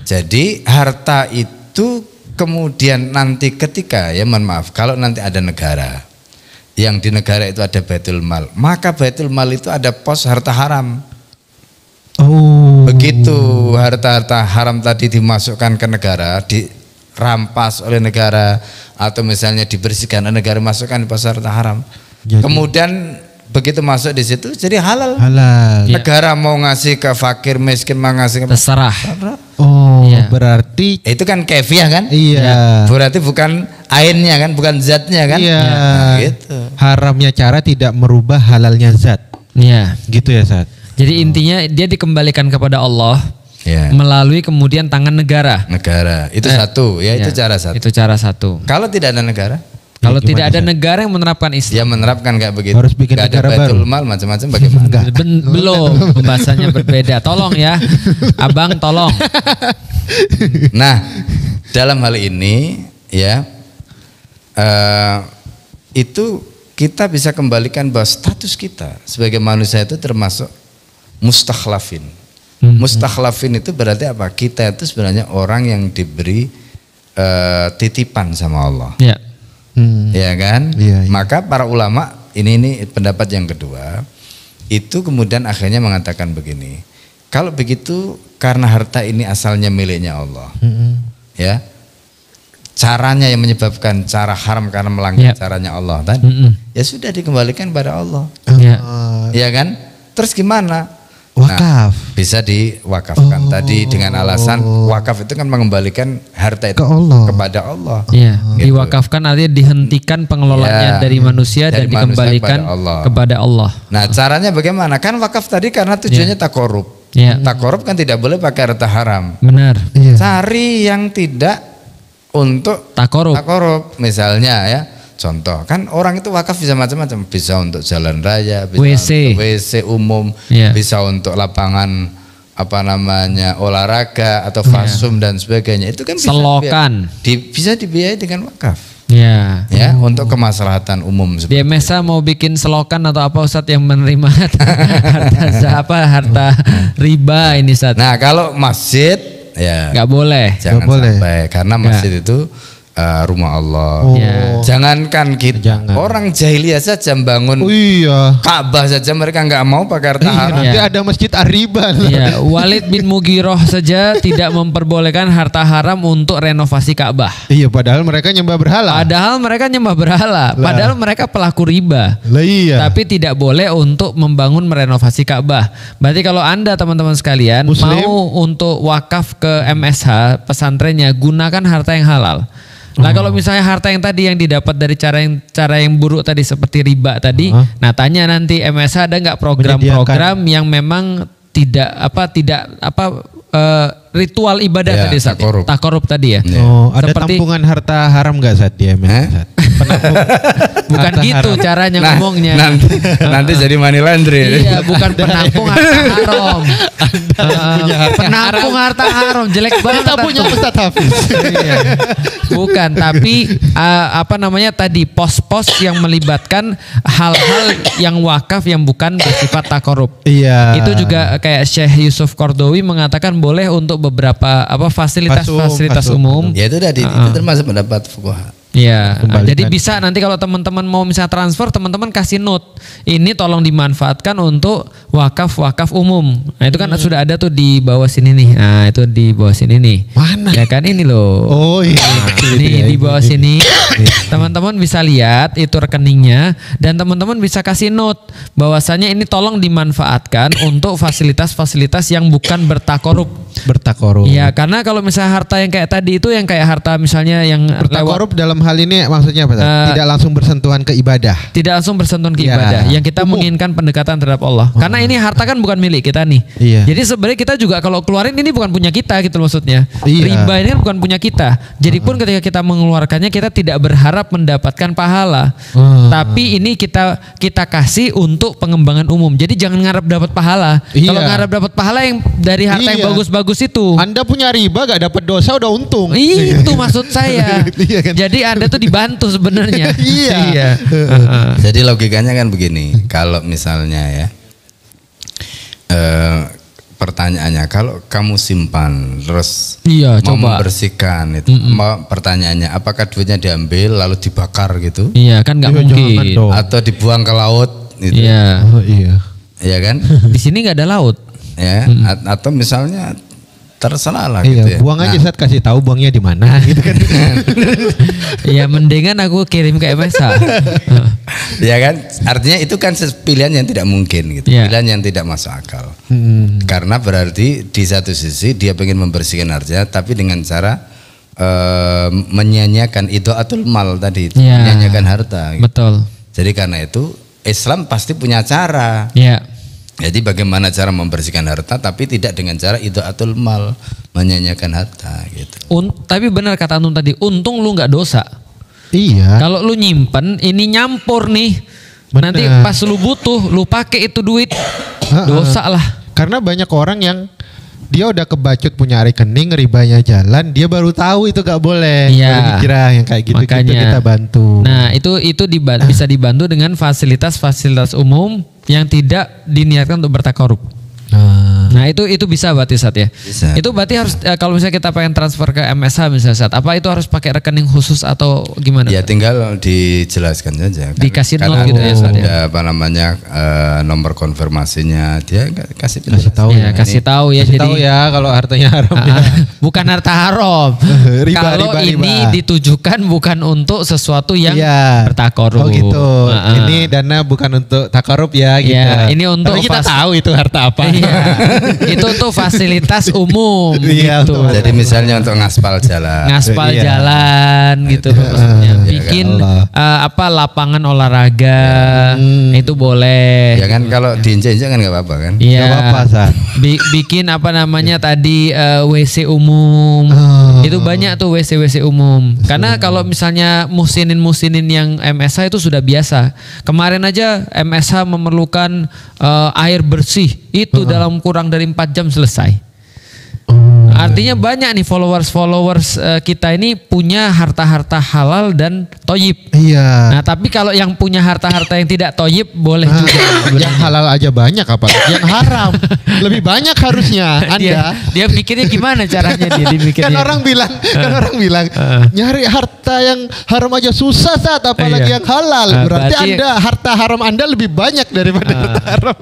Jadi harta itu kemudian nanti ketika mohon maaf kalau nanti ada negara yang di negara itu ada Baitul Mal, maka Baitul Mal itu ada pos harta haram. Begitu harta-harta haram tadi dimasukkan ke negara, dirampas oleh negara atau misalnya dibersihkan oleh negara, masukkan di pasar harta haram. Jadi, kemudian begitu masuk di situ jadi halal. Negara mau ngasih ke fakir miskin, mau ngasih ke terserah. Berarti itu kan kefiah kan? Iya. Berarti bukan ainnya kan, bukan zatnya kan? Iya. Gitu. Haramnya cara tidak merubah halalnya zat. Iya. Gitu ya Zat. Jadi intinya dia dikembalikan kepada Allah melalui kemudian tangan negara. Itu satu, itu cara satu. Itu cara satu. Kalau tidak ada negara? Kalau gimana, tidak ada Ustaz? negara yang menerapkan Islam. Ya menerapkan kayak begitu. Harus bikin Nggak ada negara Baitul baru. Mal macam-macam bagaimana? Belum, pembahasannya berbeda. Tolong ya, Abang tolong. Nah, dalam hal ini ya itu kita bisa kembalikan bahwa status kita sebagai manusia itu termasuk mustakhlafin. Mustakhlafin itu berarti apa? Kita itu sebenarnya orang yang diberi titipan sama Allah. Ya. Ya kan? Iya, iya. Maka para ulama ini pendapat yang kedua itu kemudian akhirnya mengatakan begini. Kalau begitu karena harta ini asalnya miliknya Allah. Ya. Caranya yang menyebabkan cara haram karena melanggar caranya Allah tadi. Ya sudah dikembalikan pada Allah. Ya. Ya kan? Terus gimana? Wakaf. Nah, bisa diwakafkan tadi dengan alasan wakaf itu kan mengembalikan harta itu Ke Allah. kepada Allah. Ya, Gitu. diwakafkan artinya dihentikan pengelolaannya Ya, dari manusia dari dan manusia dikembalikan kepada Allah. Nah, caranya bagaimana? Kan wakaf tadi karena tujuannya takorup. Ya. Takorup kan tidak boleh pakai harta haram. Benar. Iya. Cari yang tidak untuk Takorup. takorup. Misalnya ya, contoh kan orang itu wakaf bisa macam-macam. Bisa untuk jalan raya, bisa WC. untuk WC umum, Ya. bisa untuk lapangan apa namanya olahraga atau fasum dan sebagainya. Itu kan bisa Selokan. bisa dibiayai dengan wakaf. Ya. Ya, untuk kemaslahatan umum Di MSA mau bikin selokan atau apa Ustadz yang menerima harta riba ini Ustadz. Nah, kalau masjid ya Nggak boleh. jangan Nggak boleh. sampai karena masjid itu rumah Allah. Oh. Ya. Jangankan kita, Jangan. orang jahiliyah saja membangun Oh iya. Ka'bah saja mereka nggak mau pakai harta Iya, haram. nanti Iya. ada masjid Ar-Riba. Ya, Walid bin Mughiroh saja tidak memperbolehkan harta haram untuk renovasi Ka'bah. Iya, padahal mereka nyembah berhala. Padahal mereka nyembah berhala, padahal mereka pelaku riba. Lah iya. Tapi tidak boleh untuk membangun merenovasi Ka'bah. Berarti kalau Anda teman-teman sekalian Muslim. mau untuk wakaf ke MSH pesantrennya, gunakan harta yang halal. Nah kalau misalnya harta yang tadi yang didapat dari cara yang buruk tadi seperti riba tadi, nah tanya nanti MSH ada nggak program-program yang memang tidak ritual ibadah Ya, tadi Sat? takorup. Takorup tadi ya. Oh, ada Seperti- tampungan harta haram nggak saat dia Sat? Penampung Bukan harta gitu haram. caranya Nah, ngomongnya. nanti jadi money laundry. Iya, bukan penampung harta haram. Penampung harta haram, jelek banget. Kita punya aku. Ustadz Hafiz. Iya. Bukan, tapi tadi pos-pos yang melibatkan hal-hal yang wakaf yang bukan bersifat takorup. Iya. Itu juga kayak Syekh Yusuf Qardawi mengatakan boleh untuk beberapa fasilitas Fasum. umum. Ya itu tadi itu termasuk pendapat fuqaha. Iya, Kembalikan. jadi bisa nanti kalau teman-teman mau misalnya transfer, teman-teman kasih note. Ini tolong dimanfaatkan untuk wakaf umum. Nah itu kan sudah ada tuh di bawah sini nih. Nah itu di bawah sini nih. Mana? Ya kan ini loh. Oh iya. Ini di bawah sini. Teman-teman bisa lihat itu rekeningnya dan teman-teman bisa kasih note bahwasanya ini tolong dimanfaatkan untuk fasilitas-fasilitas yang bukan bertakorup. Bertakorup. Iya, karena kalau misalnya harta yang kayak tadi itu yang kayak harta misalnya yang Bertakorup dalam hal ini maksudnya apa? Tidak langsung bersentuhan ke ibadah. tidak langsung bersentuhan ke Iya. ibadah. Yang kita menginginkan pendekatan terhadap Allah. Karena ini harta kan bukan milik kita nih. Iya. Jadi sebenarnya kita juga kalau keluarin ini bukan punya kita gitu maksudnya. Iya. Riba ini kan bukan punya kita. Jadi pun ketika kita mengeluarkannya kita tidak berharap mendapatkan pahala. Tapi ini kita kasih untuk pengembangan umum. Jadi jangan ngarep dapat pahala. Iya. Kalau ngarep dapat pahala yang dari harta yang Iya. bagus-bagus itu. Anda punya riba gak dapat dosa udah untung. Itu maksud saya. Iya kan? Jadi Anda tuh dibantu sebenarnya. Iya. Jadi logikanya kan begini, kalau misalnya ya pertanyaannya kalau kamu simpan terus Iya, mau coba. membersihkan itu, pertanyaannya apakah duitnya diambil lalu dibakar gitu Iya kan nggak Iya, mungkin. jangan dong. atau dibuang ke laut gitu, Iya. Oh iya. ya kan? Di sini nggak ada laut. Ya, atau misalnya terserah lah Iya, gitu ya. buang aja saat kasih tahu buangnya di mana gitu kan. Ya mendingan aku kirim ke MSA. Ya kan, artinya itu kan pilihan yang tidak mungkin gitu, Iya. pilihan yang tidak masuk akal. Karena berarti di satu sisi dia pengen membersihkan harta, tapi dengan cara menyanyiakan idaatul mal tadi, itu, Iya. menyanyiakan harta. Gitu. Betul. Jadi karena itu Islam pasti punya cara. Ya. Jadi bagaimana cara membersihkan harta, tapi tidak dengan cara idaatul mal, menyanyiakan harta gitu. Tapi benar kata Antum tadi, untung lu nggak dosa. Iya. Kalau lu nyimpen ini nyampur nih. Bener. Nanti pas lu butuh lu pakai itu duit. Dosa lah. Karena banyak orang yang dia udah kebacut punya rekening, ribanya jalan, dia baru tahu itu gak boleh. Iya. Baru dikira yang kayak gitu, kita bantu. Nah itu bisa dibantu dengan fasilitas-fasilitas umum yang tidak diniatkan untuk bertakarub. Nah itu bisa berarti Sat ya. Bisa. Itu berarti harus kalau misalnya kita pengen transfer ke MSH misalnya Sat, apa itu harus pakai rekening khusus atau gimana? Ya tinggal dijelaskan saja. Dikasih karena note gitu ya Sat ya. ada apa namanya nomor konfirmasinya dia kasih tahu ya, kasih tahu ya. Kasih Jadi tahu ya kalau hartanya haram ya. bukan harta haram. Kalau ini ditujukan bukan untuk sesuatu yang bertakarub. Oh gitu. Ini dana bukan untuk takarub ya gitu. Ya, ini untuk tapi kita tahu itu harta apa. Iya. Itu tuh fasilitas umum Iya, gitu. Jadi misalnya untuk ngaspal jalan. Ngaspal Iya. jalan gitu maksudnya. Bikin lapangan olahraga itu boleh. Ya kan kalau diinjak-injak kan nggak apa-apa kan? Iya. Nggak apa-apa, San. Bikin apa namanya tadi WC umum. Itu banyak tuh WC umum. Karena kalau misalnya musinin yang MSH itu sudah biasa. Kemarin aja MSH memerlukan air bersih itu dalam kurang dari 4 jam selesai. Artinya banyak nih followers kita ini punya harta-harta halal dan toyib. Iya. Nah tapi kalau yang punya harta-harta yang tidak toyib boleh juga. Yang halal aja banyak apa? Yang haram lebih banyak harusnya. Anda. Dia pikirnya gimana caranya dia dipikirnya. Kan orang bilang nyari harta yang haram aja susah Sat, apalagi yang halal. Berarti Anda harta haram Anda lebih banyak daripada harta haram.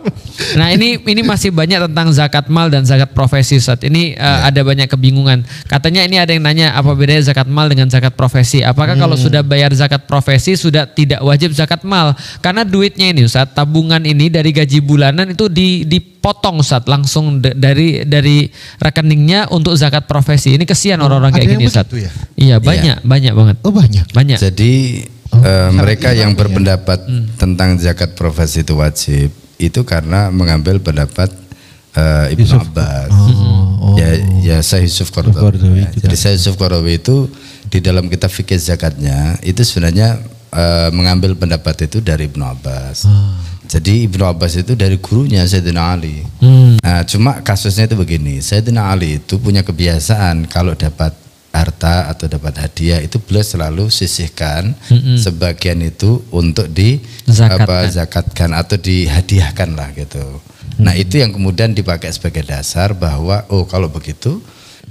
Nah ini masih banyak tentang zakat mal dan zakat profesi Sat. Ini ada banyak kebingungan. Katanya ini ada yang nanya apa bedanya zakat mal dengan zakat profesi. Apakah kalau sudah bayar zakat profesi sudah tidak wajib zakat mal? Karena duitnya ini Ustaz, tabungan ini dari gaji bulanan itu dipotong Ustaz langsung dari rekeningnya untuk zakat profesi. Ini kesian orang-orang kayak gini Ustaz. Ya? Iya banyak banget. Oh banyak. Jadi mereka yang berpendapat tentang zakat profesi itu wajib itu karena mengambil pendapat Ibnu Abbas. Ya Syekh Yusuf Qaradawi. Jadi Syekh Yusuf Qaradawi itu di dalam kitab fikih zakatnya itu sebenarnya mengambil pendapat itu dari Ibnu Abbas. Jadi Ibnu Abbas itu dari gurunya Sayyidina Ali. Nah, cuma kasusnya itu begini. Sayyidina Ali itu punya kebiasaan kalau dapat harta atau dapat hadiah itu beliau selalu sisihkan sebagian itu untuk zakatkan atau dihadiahkan lah gitu. Nah itu yang kemudian dipakai sebagai dasar bahwa kalau begitu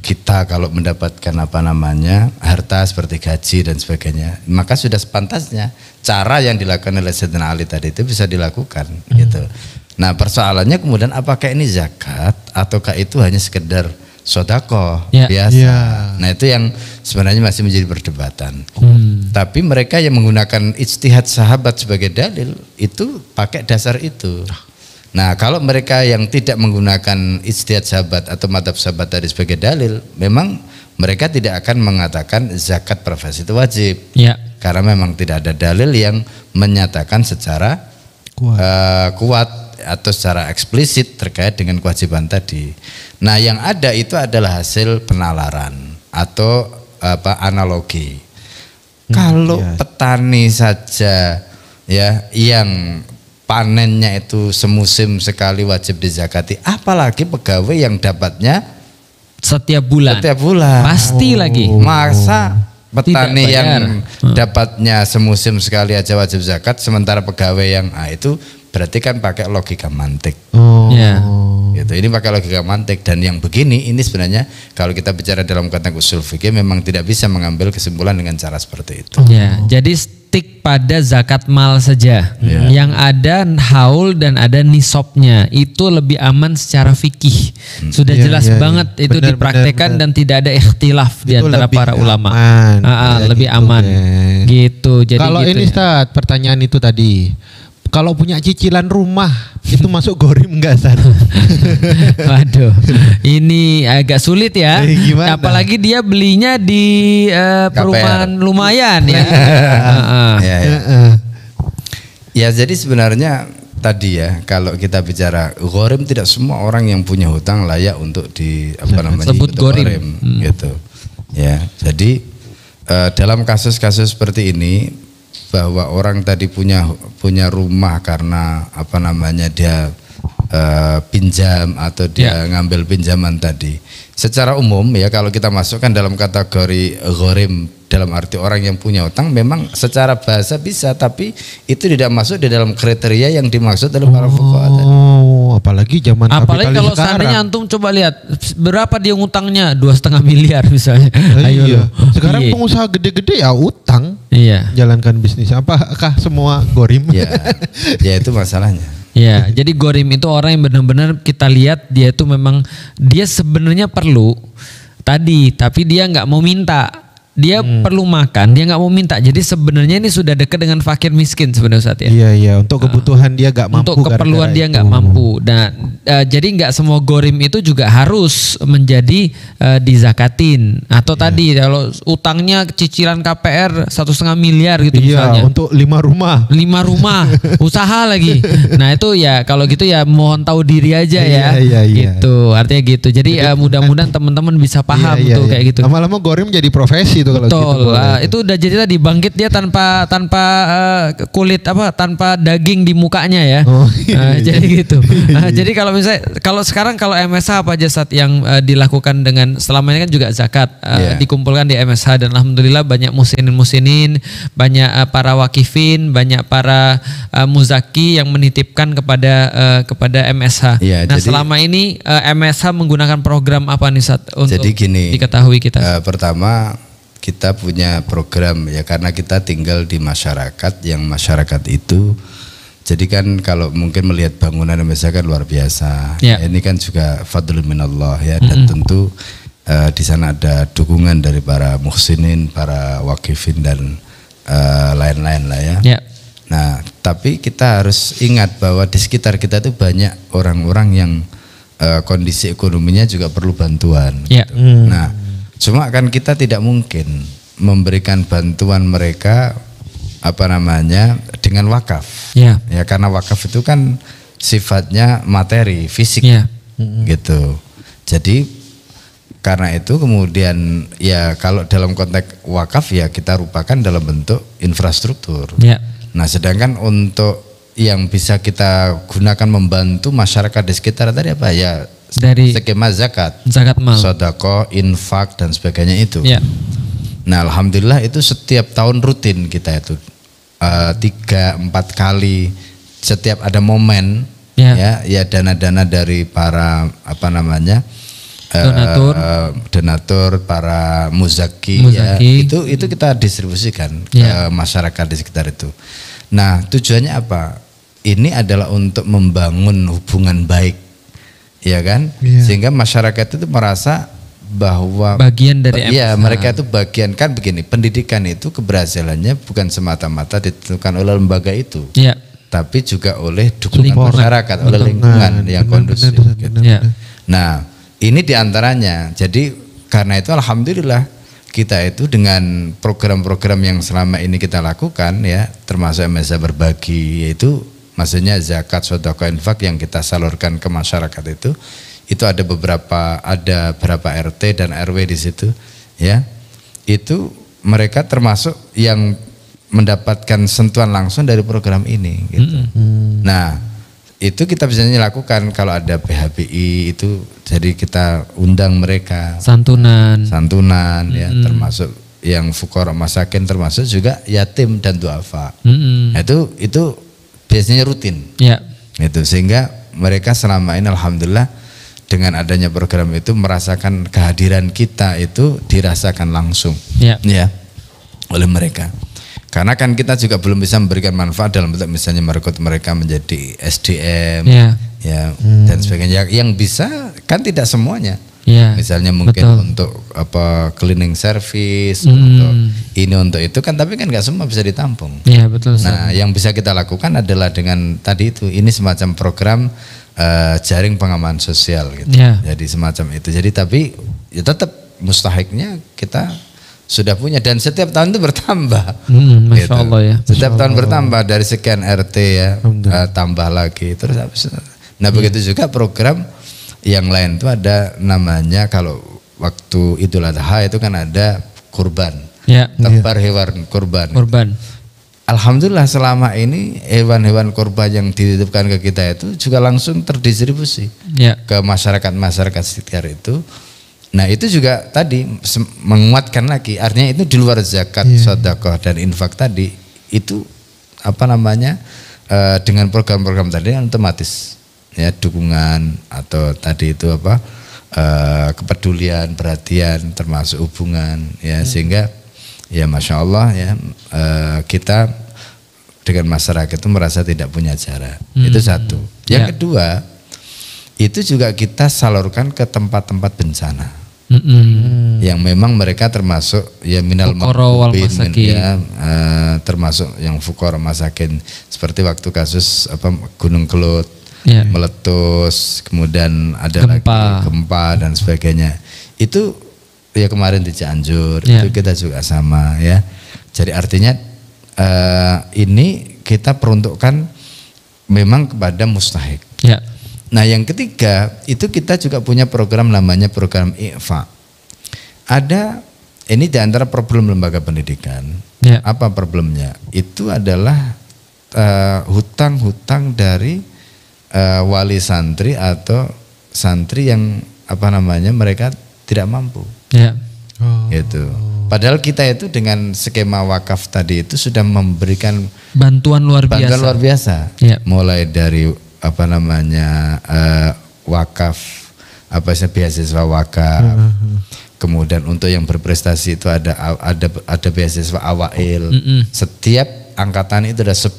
kita kalau mendapatkan harta seperti gaji dan sebagainya maka sudah sepantasnya cara yang dilakukan oleh Sayyidina Ali tadi itu bisa dilakukan gitu. Nah persoalannya kemudian apakah ini zakat ataukah itu hanya sekedar sedekah biasa. Nah itu yang sebenarnya masih menjadi perdebatan. Tapi mereka yang menggunakan ijtihad sahabat sebagai dalil itu pakai dasar itu. Nah kalau mereka yang tidak menggunakan ijtihad sahabat atau madhab sahabat tadi sebagai dalil, memang mereka tidak akan mengatakan zakat profesi itu wajib. Karena memang tidak ada dalil yang menyatakan secara kuat atau secara eksplisit terkait dengan kewajiban tadi. Nah yang ada itu adalah hasil penalaran atau analogi. Kalau petani saja ya yang panennya itu semusim sekali wajib dizakati, apalagi pegawai yang dapatnya setiap bulan. Pasti lagi. Masa petani yang dapatnya semusim sekali aja wajib zakat, sementara pegawai yang itu berarti kan pakai logika mantik. Gitu. Ini pakai logika mantik dan yang begini ini sebenarnya kalau kita bicara dalam konteks usul fikih memang tidak bisa mengambil kesimpulan dengan cara seperti itu. Jadi stick pada zakat mal saja. Yang ada haul dan ada nisabnya itu lebih aman secara fikih. Sudah jelas banget itu dipraktekkan dan tidak ada ikhtilaf di antara para ulama. Lebih aman. Gitu. Jadi kalau gitu ini Ustaz, pertanyaan itu tadi. Kalau punya cicilan rumah itu masuk gorim enggak San? Waduh, ini agak sulit ya. Gimana? Apalagi dia belinya di perumahan lumayan ya. Ya jadi sebenarnya tadi ya kalau kita bicara gorim, tidak semua orang yang punya hutang layak untuk sebut gorim. gitu. Ya jadi dalam kasus-kasus seperti ini, bahwa orang tadi punya rumah karena apa namanya dia pinjam atau dia ngambil pinjaman tadi. Secara umum ya, kalau kita masukkan dalam kategori ghorim dalam arti orang yang punya utang, memang secara bahasa bisa, tapi itu tidak masuk di dalam kriteria yang dimaksud oleh para fuqaha tadi. Apalagi zaman Apalagi kalau sekarang. seandainya antum coba lihat berapa dia ngutangnya 2,5 miliar misalnya. Ayo Iya. loh. Sekarang Iya. pengusaha gede-gede ya utang. Iya. Jalankan bisnis. Apakah semua gorim? Ya itu masalahnya. Ya, jadi gorim itu orang yang benar-benar kita lihat dia itu memang dia sebenarnya perlu tadi, tapi dia nggak mau minta. Dia perlu makan, dia nggak mau minta. Jadi sebenarnya ini sudah dekat dengan fakir miskin sebenarnya Ustaz ya. Iya. Untuk kebutuhan dia nggak mampu. Untuk keperluan dia nggak mampu. Nah, jadi nggak semua gorim itu juga harus menjadi dizakatin. Atau tadi kalau utangnya cicilan KPR 1,5 miliar gitu misalnya. Untuk 5 rumah. 5 rumah, usaha lagi. Nah itu ya kalau gitu ya mohon tahu diri aja ya. Iya. Gitu, artinya gitu. Jadi mudah-mudahan teman-teman bisa paham tuh kayak gitu. Lama-lama gorim jadi profesi tuh kalau Betul, gitu. itu udah jadi tadi bangkit dia tanpa kulit tanpa daging di mukanya ya. Jadi gitu. Jadi kalau misalnya sekarang kalau MSH apa aja saat yang dilakukan dengan selama ini kan juga zakat dikumpulkan di MSH, dan alhamdulillah banyak musinin, banyak para wakifin, banyak para muzaki yang menitipkan kepada MSH. Nah, selama ini MSH menggunakan program apa nih Sat untuk jadi gini, diketahui kita? Pertama, kita punya program ya, karena kita tinggal di masyarakat yang masyarakat itu, jadi kan kalau mungkin melihat bangunan misalkan luar biasa, ini kan juga fadlun minallah ya, dan tentu di sana ada dukungan dari para muhsinin, para wakifin dan lain-lain lah ya. Nah, tapi kita harus ingat bahwa di sekitar kita itu banyak orang-orang yang kondisi ekonominya juga perlu bantuan. Gitu. Nah, cuma kan kita tidak mungkin memberikan bantuan mereka dengan wakaf. Ya, karena wakaf itu kan sifatnya materi, fisik. Gitu. Jadi karena itu kemudian ya kalau dalam konteks wakaf ya kita rupakan dalam bentuk infrastruktur. Nah, sedangkan untuk yang bisa kita gunakan membantu masyarakat di sekitar tadi apa ya? Dari skema zakat mal, sedekah, infak dan sebagainya itu. Nah, alhamdulillah itu setiap tahun rutin kita itu 3-4 kali setiap ada momen ya dana-dana dari para donatur, para muzaki. Ya, itu kita distribusikan ke masyarakat di sekitar itu. Nah, tujuannya apa? Ini adalah untuk membangun hubungan baik. Ya kan, sehingga masyarakat itu merasa bahwa bagian dari mereka itu bagian. Kan begini, pendidikan itu keberhasilannya bukan semata-mata ditentukan oleh lembaga itu, tapi juga oleh dukungan masyarakat, oleh lingkungan yang kondusif gitu. Nah, ini diantaranya. Jadi karena itu alhamdulillah kita itu dengan program-program yang selama ini kita lakukan ya, termasuk MSH berbagi, yaitu maksudnya zakat, sedekah, infak yang kita salurkan ke masyarakat itu ada berapa RT dan RW di situ ya. Itu mereka termasuk yang mendapatkan sentuhan langsung dari program ini gitu. Nah, itu kita bisa lakukan kalau ada PHBI itu, jadi kita undang mereka santunan ya, termasuk yang fuqara masakin, termasuk juga yatim dan duafa. Itu biasanya rutin, itu sehingga mereka selama ini alhamdulillah dengan adanya program itu merasakan kehadiran kita itu dirasakan langsung, ya oleh mereka. Karena kan kita juga belum bisa memberikan manfaat dalam bentuk misalnya merekrut mereka menjadi SDM, dan sebagainya. Yang bisa kan tidak semuanya. Misalnya mungkin untuk cleaning service, untuk ini untuk itu kan, tapi kan nggak semua bisa ditampung. Nah, yang bisa kita lakukan adalah dengan tadi itu, ini semacam program jaring pengaman sosial gitu. Jadi semacam itu. Jadi tapi ya tetap mustahiknya kita sudah punya, dan setiap tahun itu bertambah. Masya Allah ya. Setiap tahun bertambah dari sekian RT ya, tambah lagi terus. Nah, begitu juga program yang lain itu ada namanya, kalau waktu Idul Adha itu kan ada kurban. Ya. tebar hewan kurban. Kurban. Alhamdulillah selama ini hewan-hewan kurban yang dititipkan ke kita itu juga langsung terdistribusi Ya. ke masyarakat sekitar itu. Nah itu juga tadi menguatkan lagi, artinya itu di luar zakat, sedekah dan infak tadi itu dengan program-program tadi otomatis ya dukungan atau tadi itu kepedulian, perhatian termasuk hubungan ya sehingga ya Masya Allah ya kita dengan masyarakat itu merasa tidak punya jarak. Itu satu. Yang kedua itu juga kita salurkan ke tempat-tempat bencana yang memang mereka termasuk ya minal maghfubin ya, termasuk yang fukara masakin seperti waktu kasus Gunung Kelut meletus, kemudian ada lagi gempa dan sebagainya. Itu ya kemarin di Cianjur itu kita juga sama ya. Jadi artinya ini kita peruntukkan memang kepada mustahik. Ya. Nah yang ketiga itu kita juga punya program namanya program IFA. Ada ini diantara problem lembaga pendidikan. Ya. Apa problemnya? Itu adalah hutang-hutang dari wali santri atau santri yang mereka tidak mampu. Ya. Gitu. Padahal kita itu dengan skema wakaf tadi itu sudah memberikan bantuan luar biasa. Ya. Mulai dari wakaf, beasiswa wakaf. Kemudian untuk yang berprestasi itu ada beasiswa awail. Setiap angkatan itu ada 10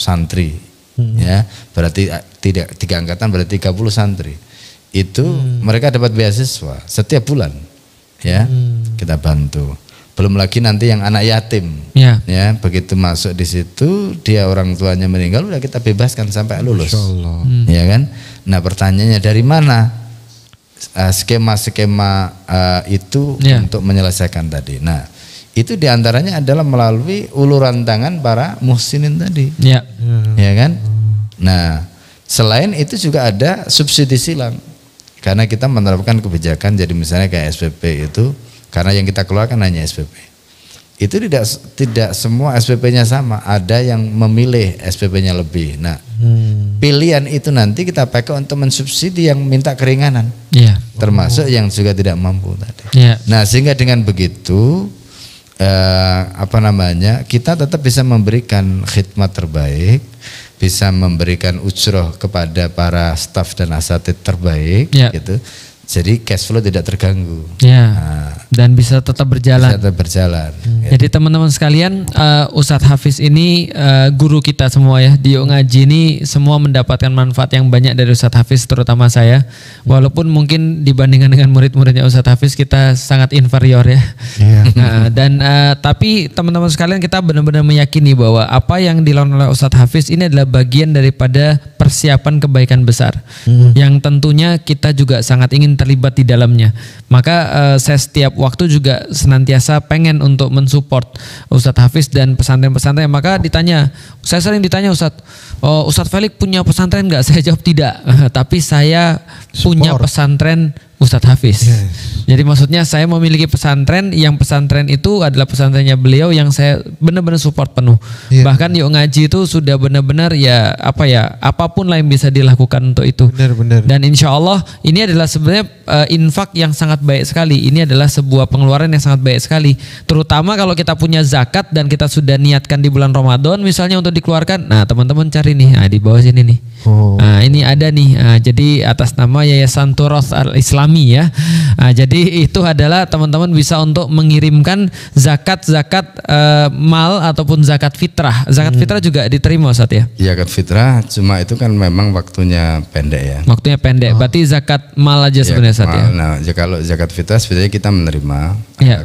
santri. Ya, berarti tidak 3 angkatan berarti 30 santri. Itu mereka dapat beasiswa setiap bulan. Ya, kita bantu. Belum lagi nanti yang anak yatim. Ya, begitu masuk di situ dia orang tuanya meninggal udah kita bebaskan sampai lulus. Ya kan? Nah, pertanyaannya dari mana skema-skema itu untuk menyelesaikan tadi. Nah, itu diantaranya adalah melalui uluran tangan para muhsinin tadi. Ya kan? Nah, selain itu juga ada subsidi silang. Karena kita menerapkan kebijakan, jadi misalnya kayak SPP itu, karena yang kita keluarkan hanya SPP. Itu tidak semua SPP-nya sama, ada yang memilih SPP-nya lebih. Nah, pilihan itu nanti kita pakai untuk mensubsidi yang minta keringanan, termasuk yang juga tidak mampu tadi. Nah, sehingga dengan begitu, kita tetap bisa memberikan khidmat terbaik, bisa memberikan ujroh kepada para staf dan asatid terbaik, gitu. Jadi cash flow tidak terganggu. Dan bisa tetap berjalan. Gitu. Jadi teman-teman sekalian, Ustadz Hafiz ini guru kita semua ya. Di Yuk Ngaji ini semua mendapatkan manfaat yang banyak dari Ustadz Hafiz, terutama saya. Walaupun mungkin dibandingkan dengan murid-muridnya Ustadz Hafiz kita sangat inferior ya. Tapi teman-teman sekalian kita benar-benar meyakini bahwa apa yang dilakukan oleh Ustadz Hafiz ini adalah bagian daripada persiapan kebaikan besar. Yang tentunya kita juga sangat ingin terlibat di dalamnya. Maka saya setiap waktu juga senantiasa pengen untuk mensupport Ustadz Hafiz dan pesantren-pesantren. Maka saya sering ditanya Ustadz Felix punya pesantren nggak? Saya jawab tidak. Tapi saya punya pesantren Ustadz Hafiz. Jadi maksudnya saya memiliki pesantren yang pesantren itu adalah pesantrennya beliau yang saya benar-benar support penuh. Bahkan Yuk Ngaji itu sudah benar-benar apapun lah yang bisa dilakukan untuk itu. Benar-benar. Dan insya Allah ini adalah sebenarnya infak yang sangat baik sekali. Ini adalah sebuah pengeluaran yang sangat baik sekali. Terutama kalau kita punya zakat dan kita sudah niatkan di bulan Ramadan misalnya untuk dikeluarkan. Nah teman-teman cari nih, di bawah sini nih. Nah ini ada nih. Jadi atas nama Yayasan Turoth Al-Islami ya. Jadi itu adalah teman-teman bisa untuk mengirimkan zakat mal ataupun zakat fitrah. Zakat fitrah juga diterima Ustaz ya? Zakat fitrah cuma itu kan memang waktunya pendek ya. Waktunya pendek. Berarti zakat mal aja sebenarnya Ustaz ya? Nah kalau zakat fitrah sebenarnya kita menerima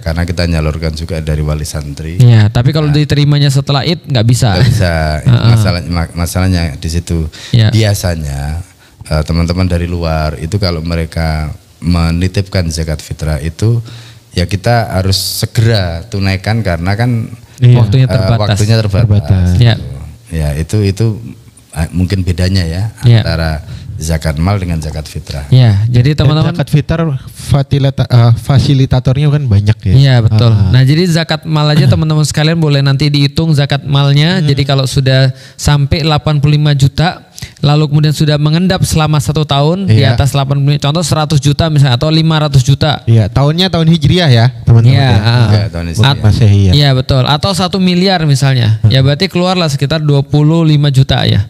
karena kita nyalurkan juga dari wali santri. Ya, tapi kalau diterimanya setelah Id nggak bisa. Nggak bisa. Masalahnya di situ. Biasanya teman-teman dari luar itu kalau mereka menitipkan zakat fitrah itu ya kita harus segera tunaikan karena kan waktunya terbatas. Ya itu mungkin bedanya ya antara zakat mal dengan zakat fitrah. Ya, jadi Dan teman-teman. zakat fitar fasilitatornya kan banyak ya. Iya betul. Nah jadi zakat mal aja teman-teman sekalian boleh nanti dihitung zakat malnya. Jadi kalau sudah sampai 85 juta, lalu kemudian sudah mengendap selama 1 tahun di Iya. atas 85, contoh 100 juta misalnya atau 500 juta. Iya, tahunnya tahun Hijriah ya, teman-teman. Iya, ya. Enggak, tahun Bukan Hijriah. Masehi ya. Iya betul. Atau 1 miliar misalnya. Ya berarti keluarlah sekitar 25 juta ya.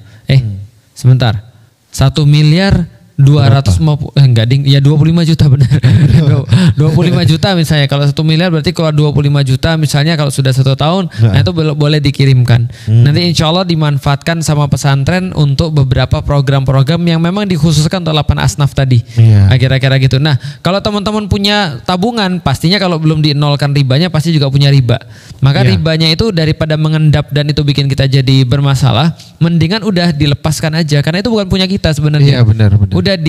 Sebentar. 1 miliar 250 enggak ding, ya 25 juta benar. 25 juta misalnya, kalau 1 miliar berarti keluar 25 juta misalnya kalau sudah 1 tahun. Nah itu boleh dikirimkan. Nanti insya Allah dimanfaatkan sama pesantren untuk beberapa program-program yang memang dikhususkan untuk 8 asnaf tadi. Iya. Kira-kira gitu. Nah kalau teman-teman punya tabungan, pastinya kalau belum dinolkan ribanya pasti juga punya riba. Maka Iya. ribanya itu daripada mengendap dan itu bikin kita jadi bermasalah, mendingan udah dilepaskan aja karena itu bukan punya kita sebenarnya. Iya, benar. Udah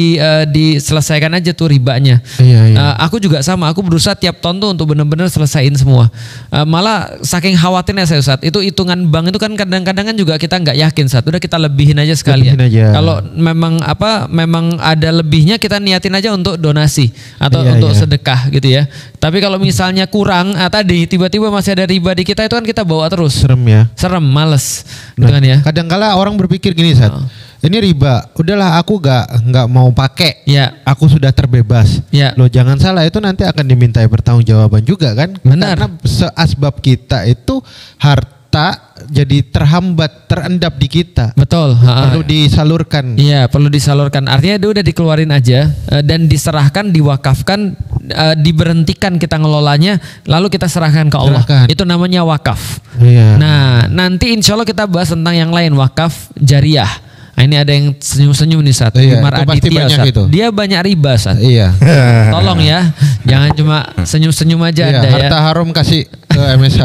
diselesaikan aja tuh ribanya. Iya. Aku juga sama, aku berusaha tiap tahun tuh untuk benar-benar selesaiin semua. Malah saking khawatirnya saya Ustaz, itu hitungan bank itu kan kadang-kadang kan juga kita nggak yakin Ustaz. Udah kita lebihin aja sekalian. Lebihin aja. Kalau memang ada lebihnya kita niatin aja untuk donasi atau Iya, untuk iya. sedekah gitu ya. Tapi kalau misalnya kurang tadi tiba-tiba masih ada riba di kita itu kan kita bawa terus. Serem ya. Serem, males gitu Nah, kan ya. kadang-kala orang berpikir gini, Sat. Ini riba, udahlah aku nggak mau pakai. Ya. Aku sudah terbebas. Ya. Loh jangan salah, itu nanti akan dimintai pertanggungjawaban juga kan? Benar. Karena seasbab kita itu harta jadi terhambat, terendap di kita. Betul. Perlu disalurkan. Iya, perlu disalurkan. Artinya dia udah dikeluarin aja dan diserahkan, diwakafkan, diberhentikan kita ngelolanya, lalu kita serahkan ke Allah. Serahkan. Itu namanya wakaf. Iya. Nah, nanti insya Allah kita bahas tentang yang lain, wakaf jariah. Nah, ini ada yang senyum-senyum nih Sat. Iya, Wimar itu pasti Aditya, banyak Sat. itu. Dia banyak riba Sat. Iya. Tolong ya, jangan cuma senyum-senyum aja Iya, Anda ya. harta haram kasih ke MSH.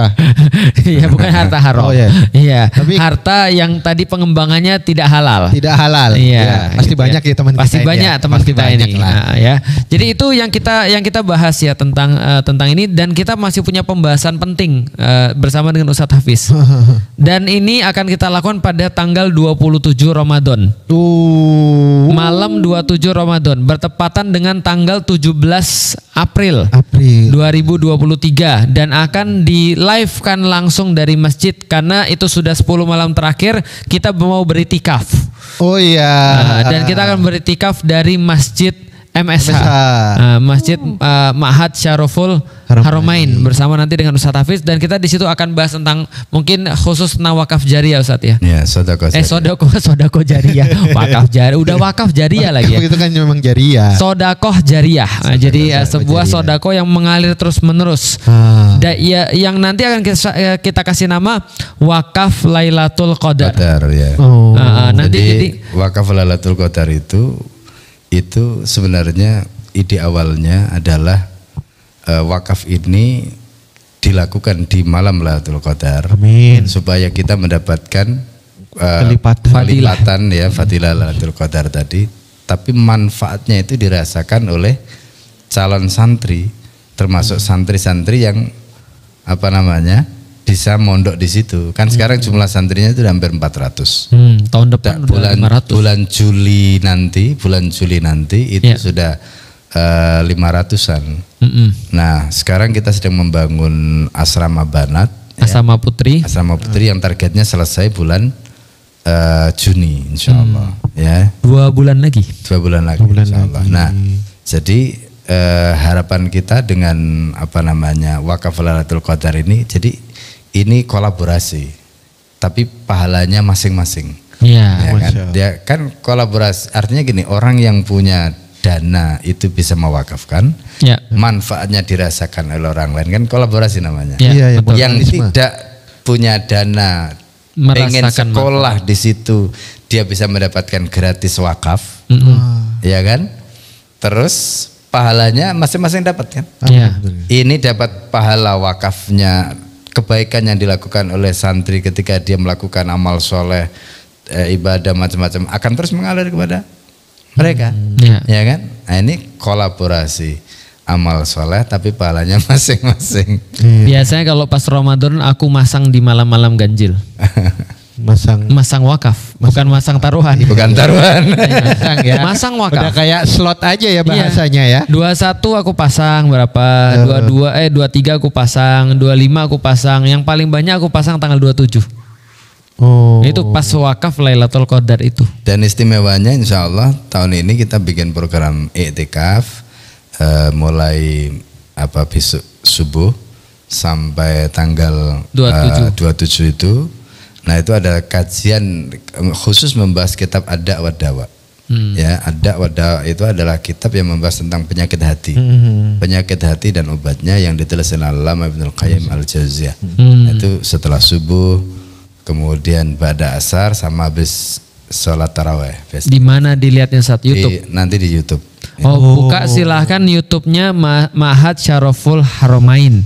Iya, bukan harta haram. Oh, iya. Iya, Tapi- harta yang tadi pengembangannya tidak halal. Tidak halal. Iya, Ya, pasti gitu banyak ya teman Pasti kita ini banyak ya. teman Pasti kita banyak ini. lah. Nah, ya. Jadi itu yang kita bahas ya tentang ini, dan kita masih punya pembahasan penting bersama dengan Ustadz Hafiz. Dan ini akan kita lakukan pada tanggal 27 Ramadan. Malam 27 Ramadan bertepatan dengan tanggal 17 April. April. 2023 dan akan di live kan langsung dari masjid karena itu sudah 10 malam terakhir kita mau beritikaf. Oh iya. Dan kita akan beritikaf dari Masjid MSH, MSH. Masjid Ma'had Syaroful Haramain bersama nanti dengan Ustadz Hafiz, dan kita di situ akan bahas tentang mungkin khusus tentang wakaf jariyah Ustadz ya. Ya, sedekah. Sodako jariyah, wakaf jariyah, udah wakaf jariyah lagi ya. Itu kan memang jariah. Sodakoh jariyah. Nah, jadi sebuah jariyah. sodako yang mengalir terus menerus. Yang nanti akan kita kasih nama wakaf Lailatul Qadar. Qadar ya. Oh. Nanti jadi wakaf Lailatul Qadar itu sebenarnya ide awalnya adalah wakaf ini dilakukan di malam Lailatul Qadar. Amin. Supaya kita mendapatkan Kelipatan. ya fadilah Lailatul Qadar tadi, tapi manfaatnya itu dirasakan oleh calon santri, termasuk santri-santri yang bisa mondok di situ. Kan sekarang jumlah santrinya itu hampir 400. tahun depan udah 500. Bulan Juli nanti itu Ya. sudah 500-an. Nah, sekarang kita sedang membangun asrama Banat, Asrama Putri. asrama putri yang targetnya selesai bulan Juni insyaallah ya. 2 bulan lagi. 2 bulan lagi insyaallah. Nah, jadi harapan kita dengan wakaf Lailatul Qadar ini, jadi ini kolaborasi tapi pahalanya masing-masing. Iya. Ya kan? Dia kan kolaborasi, artinya gini, orang yang punya dana itu bisa mewakafkan, Ya. manfaatnya dirasakan oleh orang lain, kan kolaborasi namanya. Ya, Iya, betul. Yang Mutualisme. tidak punya dana, pengen Merasakan sekolah di situ, dia bisa mendapatkan gratis wakaf, ya kan? Terus pahalanya masing-masing dapat kan? Iya. Ini dapat pahala wakafnya, kebaikan yang dilakukan oleh santri ketika dia melakukan amal soleh, ibadah macam-macam akan terus mengalir kepada mereka, ya kan? Nah, ini kolaborasi amal soleh tapi pahalanya masing-masing. Biasanya kalau pas Ramadan aku masang di malam-malam ganjil. Masang wakaf, bukan masang taruhan. Bukan taruhan. Masang ya. Masang wakaf. Udah kayak slot aja ya bahasanya ya. 21 aku pasang berapa? 23 aku pasang, 25 aku pasang. Yang paling banyak aku pasang tanggal 27. Oh. Itu pas wakaf Lailatul Qadar itu. Dan istimewanya insya Allah tahun ini kita bikin program i'tikaf mulai besok subuh sampai tanggal 27 itu. Nah itu ada kajian khusus membahas kitab Ad-Da' wa Dawa. Ya, Ad-Da' wa Dawa itu adalah kitab yang membahas tentang penyakit hati. Penyakit hati dan obatnya yang ditulis oleh Al-Allamah Ibnul Qayyim Al-Jauziyah. Nah, itu setelah subuh, kemudian pada asar sama habis sholat taraweh. Di mana dilihatnya saat YouTube? Nanti di YouTube. Oh, buka silahkan YouTube-nya Ma'had Syaraful Haramain.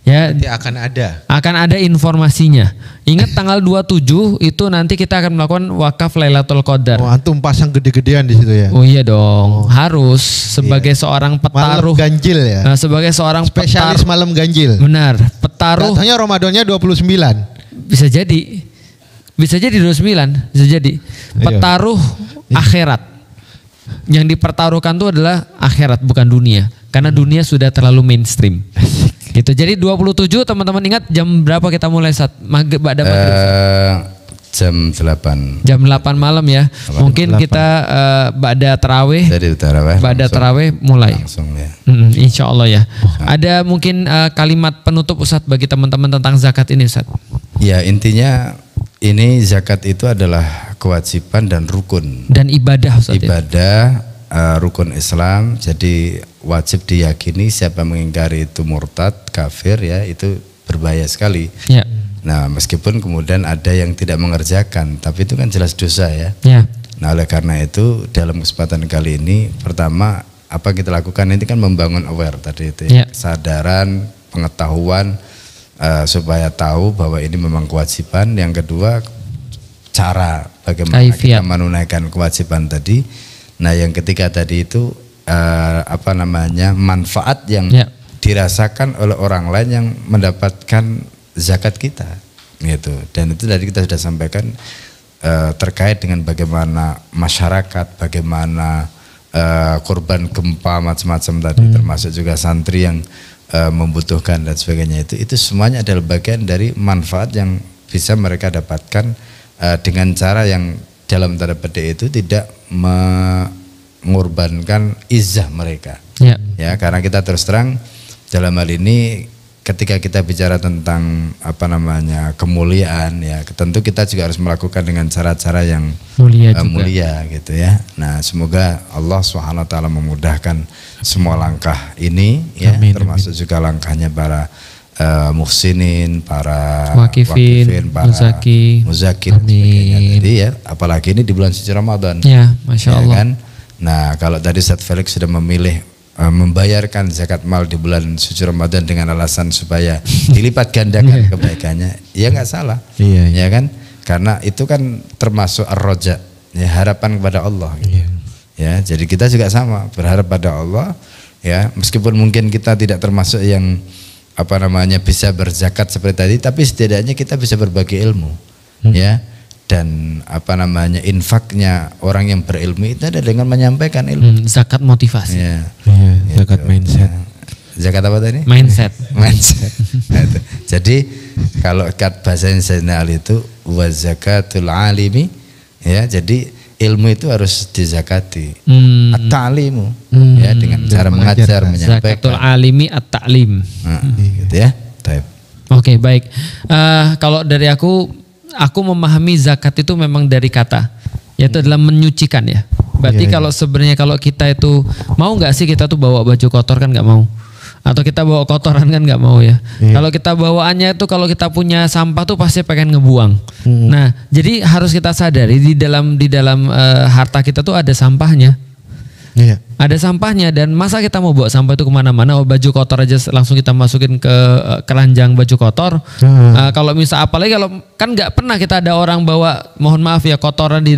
Ya, Nanti akan ada informasinya. Ingat tanggal 27 itu nanti kita akan melakukan wakaf Lailatul Qadar. Oh, antum pasang gede-gedean di situ ya. Oh iya dong, harus sebagai seorang petaruh. Malam ganjil ya. Nah, sebagai seorang Spesialis malam ganjil. Benar, petaruh. Katanya Ramadannya 29. Bisa jadi 29, bisa jadi. Petaruh akhirat. Yang dipertaruhkan itu adalah akhirat, bukan dunia. Karena dunia sudah terlalu mainstream. Gitu. Jadi 27 teman-teman ingat jam berapa kita mulai saat maghrib? Jam 8. Jam 8 malam ya. Mungkin 8. Kita ba'da tarawih. Jadi tarawih. Ba'da tarawih mulai. Langsung ya. Insya Allah ya. Ada mungkin kalimat penutup Ustadz bagi teman-teman tentang zakat ini Ustadz? Ya intinya ini zakat itu adalah kewajiban dan rukun. Dan ibadah Ustadz. Ibadah. Rukun Islam, jadi wajib diyakini siapa mengingkari itu murtad, kafir ya, itu berbahaya sekali. Ya. Nah meskipun kemudian ada yang tidak mengerjakan, tapi itu kan jelas dosa ya. Ya. Nah oleh karena itu dalam kesempatan kali ini, pertama apa kita lakukan ini kan membangun aware tadi itu ya. Kesadaran, pengetahuan supaya tahu bahwa ini memang kewajiban. Yang kedua cara bagaimana kita menunaikan kewajiban tadi. Nah yang ketiga tadi itu manfaat yang dirasakan oleh orang lain yang mendapatkan zakat kita gitu. Dan itu tadi kita sudah sampaikan terkait dengan bagaimana masyarakat, bagaimana korban gempa macam-macam tadi, termasuk juga santri yang membutuhkan dan sebagainya, itu semuanya adalah bagian dari manfaat yang bisa mereka dapatkan dengan cara yang dalam tanda petik itu tidak mengorbankan izzah mereka. Ya, karena kita terus terang dalam hal ini ketika kita bicara tentang kemuliaan ya, tentu kita juga harus melakukan dengan cara-cara yang mulia gitu ya. Nah, semoga Allah SWT memudahkan semua langkah ini ya, termasuk juga langkahnya para muhsinin, para wakifin, para muzakin. Jadi ya, apalagi ini di bulan suci Ramadan. Ya, Masya Allah. Kan? Nah, kalau tadi Ustadz Felix sudah memilih membayarkan zakat mal di bulan suci Ramadan dengan alasan supaya dilipat gandakan kebaikannya, ya nggak salah. Ya kan? Karena itu kan termasuk ar-roja, ya, harapan kepada Allah. Gitu. Ya, jadi kita juga sama berharap pada Allah. Ya, meskipun mungkin kita tidak termasuk yang bisa berzakat seperti tadi, tapi setidaknya kita bisa berbagi ilmu, ya, dan infaknya orang yang berilmu itu ada dengan menyampaikan ilmu. Zakat motivasi. Ya, zakat mindset. Zakat apa tadi? Mindset. Jadi kalau bahasa Sayyidina Ali itu wa zakatul alimi, ya, jadi ilmu itu harus dizakati. At-ta'limu, ya, dengan cara mengajar, menyampaikan. Zakatul alimi at-ta'lim. Gitu ya. Oke, baik. Kalau dari aku memahami zakat itu memang dari kata, yaitu adalah menyucikan ya. Berarti kalau sebenarnya kalau kita itu mau nggak sih kita tuh bawa baju kotor, kan nggak mau. Atau kita bawa kotoran kan nggak mau ya. Kalau kita bawaannya itu, kalau kita punya sampah tuh pasti pengen ngebuang. Nah, jadi harus kita sadari di dalam harta kita tuh ada sampahnya. Ada sampahnya, dan masa kita mau bawa sampah itu kemana-mana? Baju kotor aja langsung kita masukin ke keranjang baju kotor. Kalau misal apalagi kalau kan nggak pernah kita ada orang bawa, mohon maaf ya, kotoran di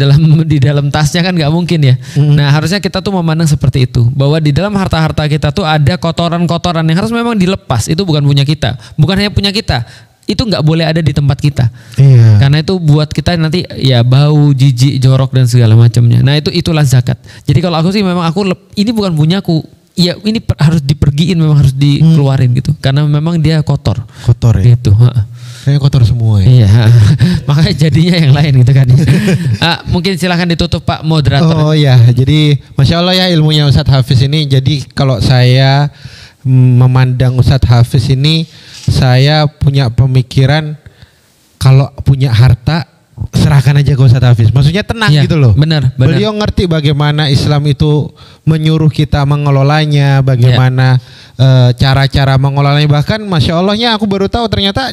dalam tasnya, kan nggak mungkin ya. Nah, harusnya kita tuh memandang seperti itu, bahwa di dalam harta-harta kita tuh ada kotoran-kotoran yang harus memang dilepas. Itu bukan punya kita, bukan hanya punya kita. itu nggak boleh ada di tempat kita. Iya. Karena itu buat kita nanti ya bau, jijik, jorok dan segala macamnya. Nah itulah zakat. Jadi kalau aku sih memang ini bukan punyaku. Ya ini harus dipergiin, memang harus dikeluarin gitu. Karena memang dia kotor. Kotor ya. Gitu. Kayaknya kotor semua ya. Iya. Makanya jadinya yang lain gitu kan. Mungkin silahkan ditutup Pak Moderator. Oh iya, jadi Masya Allah ya ilmunya Ustadz Hafiz ini. Jadi kalau saya memandang Ustadz Hafiz ini, saya punya pemikiran kalau punya harta serahkan aja ke Ustadz Hafiz. Maksudnya tenang Ya, gitu loh. benar. Beliau ngerti bagaimana Islam itu menyuruh kita mengelolanya, bagaimana cara-cara mengelolanya. Bahkan Masya Allahnya aku baru tahu ternyata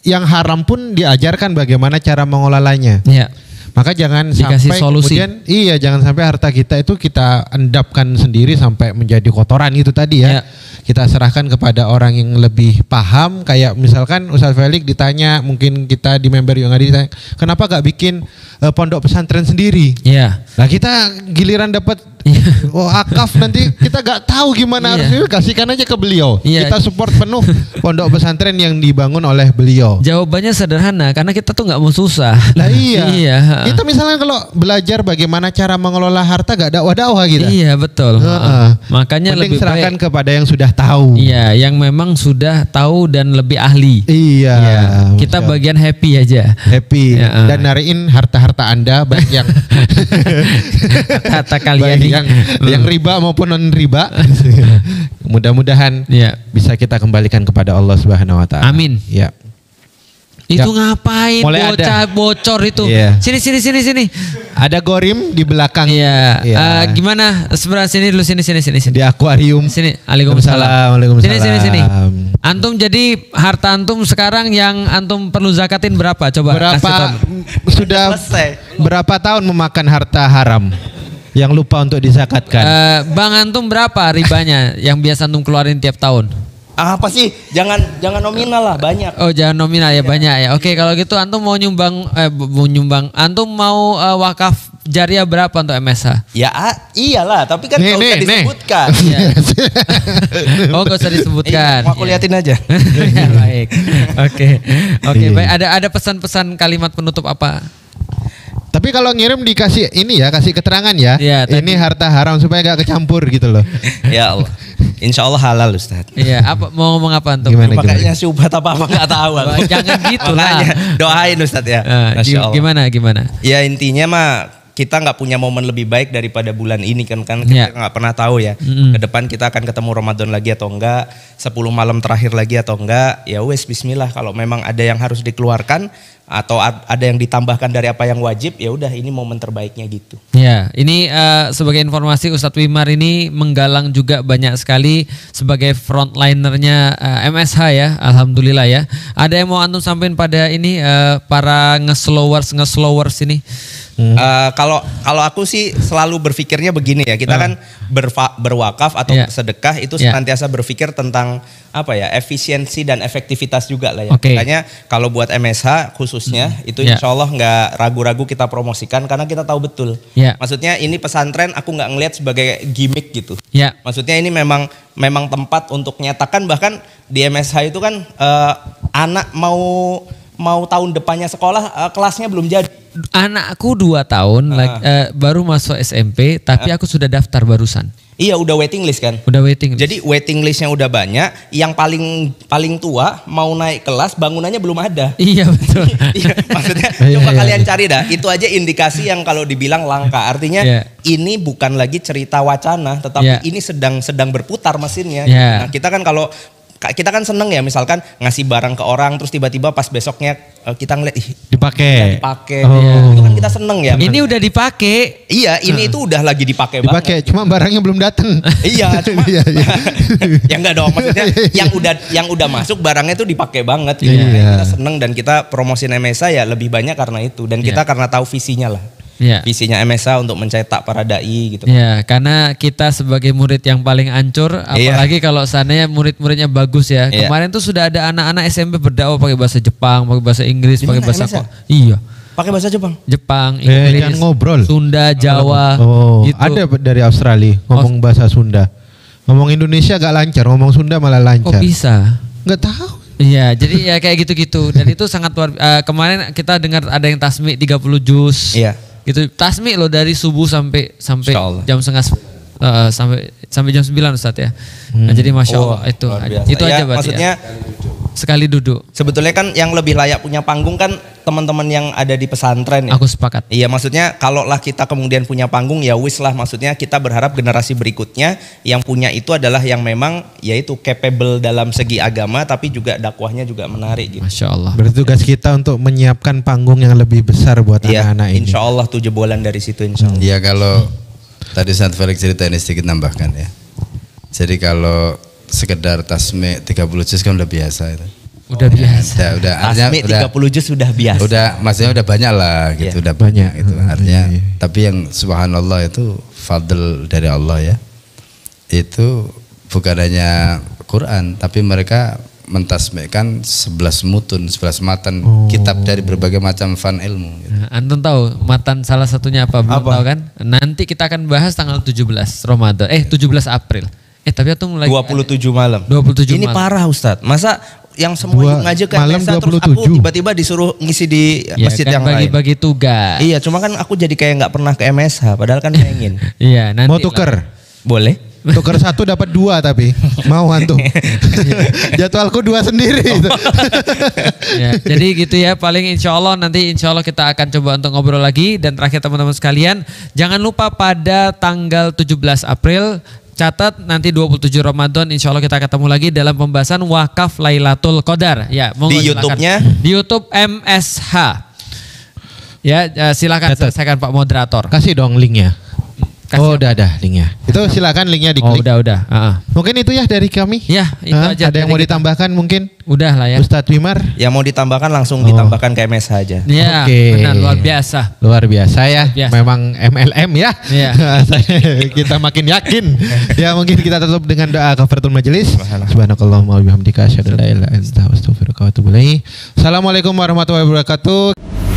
yang haram pun diajarkan bagaimana cara mengelolanya. Ya. Maka jangan Dikasih sampai solusi. kemudian jangan sampai harta kita itu kita endapkan sendiri sampai menjadi kotoran itu tadi ya. Ya. Kita serahkan kepada orang yang lebih paham, kayak misalkan Ustadz Felix ditanya, mungkin kita di member yang ada ditanya, kenapa gak bikin pondok pesantren sendiri? Iya. Nah kita giliran dapat wakaf nanti kita gak tahu gimana harusnya, kasihkan aja ke beliau. Iya. Kita support penuh pondok pesantren yang dibangun oleh beliau. Jawabannya sederhana, karena kita tuh nggak mau susah. Lah iya. Iya. Kita misalnya kalau belajar bagaimana cara mengelola harta gak dakwah-dakwah gitu. Iya betul. Makanya Mending lebih serahkan baik. kepada yang sudah tahu. Iya, yang memang sudah tahu dan lebih ahli. Iya. Kita Masya bagian happy aja. happy Ya, dan nariin harta-harta Anda baik yang Kata kalian baik nih. yang riba maupun non riba. Mudah-mudahan Iya. bisa kita kembalikan kepada Allah Subhanahu wa taala. Amin. Ya. Itu ngapain Mulai bocor itu? Iya. Sini. Ada Gorim di belakang. Iya. Iya. Gimana? Sebelah sini dulu sini. Di akuarium. Sini. Waalaikumsalam. Waalaikumsalam. Sini. Antum jadi harta antum sekarang yang antum perlu zakatin berapa? Coba kasih Berapa tahu. sudah berapa tahun memakan harta haram yang lupa untuk dizakatkan? Bang antum berapa ribanya yang biasa antum keluarin tiap tahun? Apa sih? Jangan nominal lah, banyak. Oh jangan nominal ya, banyak ya. Oke kalau gitu antum mau nyumbang antum mau wakaf jariah berapa untuk MSH? Ya iyalah, tapi kan nggak usah disebutkan. Iya. Oh gak usah disebutkan. Mau aku liatin aja. Ya, baik. Oke Iya. baik. Ada pesan-pesan kalimat penutup apa? Tapi kalau ngirim dikasih ini ya, kasih keterangan ya. Iya, Ini harta haram supaya gak kecampur gitu loh. Ya Allah. Insya Allah halal Ustaz. Iya, mau ngomong apa antum? Gimana? Pakainya syubhat apa nggak tahu aku. Jangan gitu lah. Makanya, doain Ustaz ya. Masya Allah. Gimana? Ya intinya mah kita nggak punya momen lebih baik daripada bulan ini kan Ya. kita nggak pernah tahu ya. Mm-mm. Ke depan kita akan ketemu Ramadan lagi atau enggak, 10 malam terakhir lagi atau enggak. Ya wes bismillah, kalau memang ada yang harus dikeluarkan atau ada yang ditambahkan dari apa yang wajib, ya udah ini momen terbaiknya gitu. Ya, ini sebagai informasi Ustadz Wimar ini menggalang juga banyak sekali sebagai frontlinernya MSH ya, alhamdulillah ya. Ada yang mau antum sampaikan pada ini para ngeslowers ini? Kalau aku sih selalu berpikirnya begini ya, kita kan berwakaf atau Ya. sedekah itu Ya. senantiasa berpikir tentang apa ya, efisiensi dan efektivitas juga lah ya. Oke. Makanya kalau buat MSH khususnya itu Ya. insya Allah nggak ragu-ragu kita promosikan karena kita tahu betul. Ya. Maksudnya ini pesantren aku nggak ngelihat sebagai gimmick gitu. Ya. Maksudnya ini memang tempat untuk nyatakan, bahkan di MSH itu kan anak mau tahun depannya sekolah kelasnya belum jadi. Anakku 2 tahun baru masuk SMP, tapi aku sudah daftar barusan. Iya udah waiting list kan. Udah waiting list. Jadi waiting listnya udah banyak, yang paling tua mau naik kelas bangunannya belum ada. Iya betul. Iya, maksudnya coba kalian cari dah, itu aja indikasi yang kalau dibilang langka. Artinya Iya. ini bukan lagi cerita wacana, tetapi Iya. ini sedang berputar mesinnya. Iya. Nah, kita kan seneng ya misalkan ngasih barang ke orang terus tiba-tiba pas besoknya kita ngeliat Dipakai. dipakai. Oh. Itu kan kita seneng ya. Ini udah dipakai. Iya, ini itu udah lagi dipakai banget. Dipakai, cuma barangnya belum datang. Iya, cuma Iya, iya. ya enggak dong, maksudnya yang udah masuk barangnya tuh dipakai banget gitu. Iya. Makanya kita seneng dan kita promosin MSA ya lebih banyak karena itu, dan kita karena tahu visinya lah. Ya. Visinya MSA untuk mencetak para dai gitu. Ya, karena kita sebagai murid yang paling ancur, apalagi kalau seandainya murid-muridnya bagus ya. Iya. Kemarin tuh sudah ada anak-anak SMP berdakwah pakai bahasa Jepang, pakai bahasa Inggris, Di pakai mana bahasa MSA? Iya. Pakai bahasa Jepang. Jepang, Inggris, jangan ngobrol. Sunda, Jawa, Oh, gitu. ada dari Australia ngomong bahasa Sunda. Ngomong Indonesia gak lancar, ngomong Sunda malah Kok lancar. bisa? Nggak tahu. Iya, jadi ya kayak gitu-gitu dan itu sangat luar kemarin kita dengar ada yang tasmi 30 juz. Iya. Gitu. Tasmi loh dari subuh sampai Insya Allah. jam sampai jam 9 Ustaz ya. Nah, jadi Masya Allah itu luar aja. biasa. Itu Ya, aja berarti maksudnya ya. Sekali duduk. sebetulnya kan yang lebih layak punya panggung kan teman-teman yang ada di pesantren ya. Aku sepakat. Iya, maksudnya kalaulah kita kemudian punya panggung ya wis lah, maksudnya kita berharap generasi berikutnya yang punya itu adalah yang memang yaitu capable dalam segi agama tapi juga dakwahnya juga menarik gitu. Masya Allah. Berarti tugas kita untuk menyiapkan panggung yang lebih besar buat Iya, anak-anak ini. insya Allah 7 bulan dari situ insya Allah. Ya kalau tadi Ustaz Felix cerita ini sedikit nambahkan ya. Jadi kalau sekedar tasmi 30 juz kan udah biasa itu. Udah biasa. Udah artinya Asmi udah 30 juz sudah biasa. udah maksudnya udah banyak lah gitu, Iya. udah banyak itu Banyak. artinya. Iya. Tapi yang subhanallah itu fadl dari Allah ya. Itu bukan hanya Quran tapi mereka mentasmikkan 11 mutun, 11 matan kitab dari berbagai macam fan ilmu gitu. Nah, antum tahu matan salah satunya apa? Belum tahu kan? Nanti kita akan bahas tanggal 17 Ramadan. 17 April. Tapi antum lagi 27 malam. 27 Ini malam. parah Ustadz. Masa yang semua Dua ngajak ke malam MSA terus aku 27. tiba-tiba disuruh ngisi di Ya, masjid kan yang lain. bagi-bagi tugas. Iya, cuma kan aku jadi kayak nggak pernah ke MSH padahal kan pengen. Iya, nanti Mau tuker? Boleh? Tuker 1 dapat 2 tapi mau antum. Jadwalku 2 sendiri. Ya, jadi gitu ya, paling insya Allah nanti insya Allah kita akan coba untuk ngobrol lagi. Dan terakhir teman-teman sekalian, jangan lupa pada tanggal 17 April catat nanti 27 Ramadan insya Allah kita ketemu lagi dalam pembahasan wakaf Lailatul Qadar. Ya, monggo Di silakan. YouTube-nya? Di YouTube MSH. Ya, silakan selesaikan Pak Moderator. Kasih dong linknya. Kasih Oh udah ada linknya. Itu silakan linknya Oh, diklik. udah. Mungkin itu ya dari kami. Ya, itu aja Ada yang dari mau kita. ditambahkan mungkin? Udah lah ya. Ustadz Wimar? Yang mau ditambahkan langsung ditambahkan ke MSH aja. Ya, Oke. benar luar biasa. Luar biasa ya. Biasa. Memang MLM ya. Iya. Kita makin yakin. Ya mungkin kita tutup dengan doa kafaratul majelis. Subhanakallahumma wa bihamdika asyhadu an la ilaha illa anta astaghfiruka wa atubu ilaik. Assalamualaikum warahmatullahi wabarakatuh.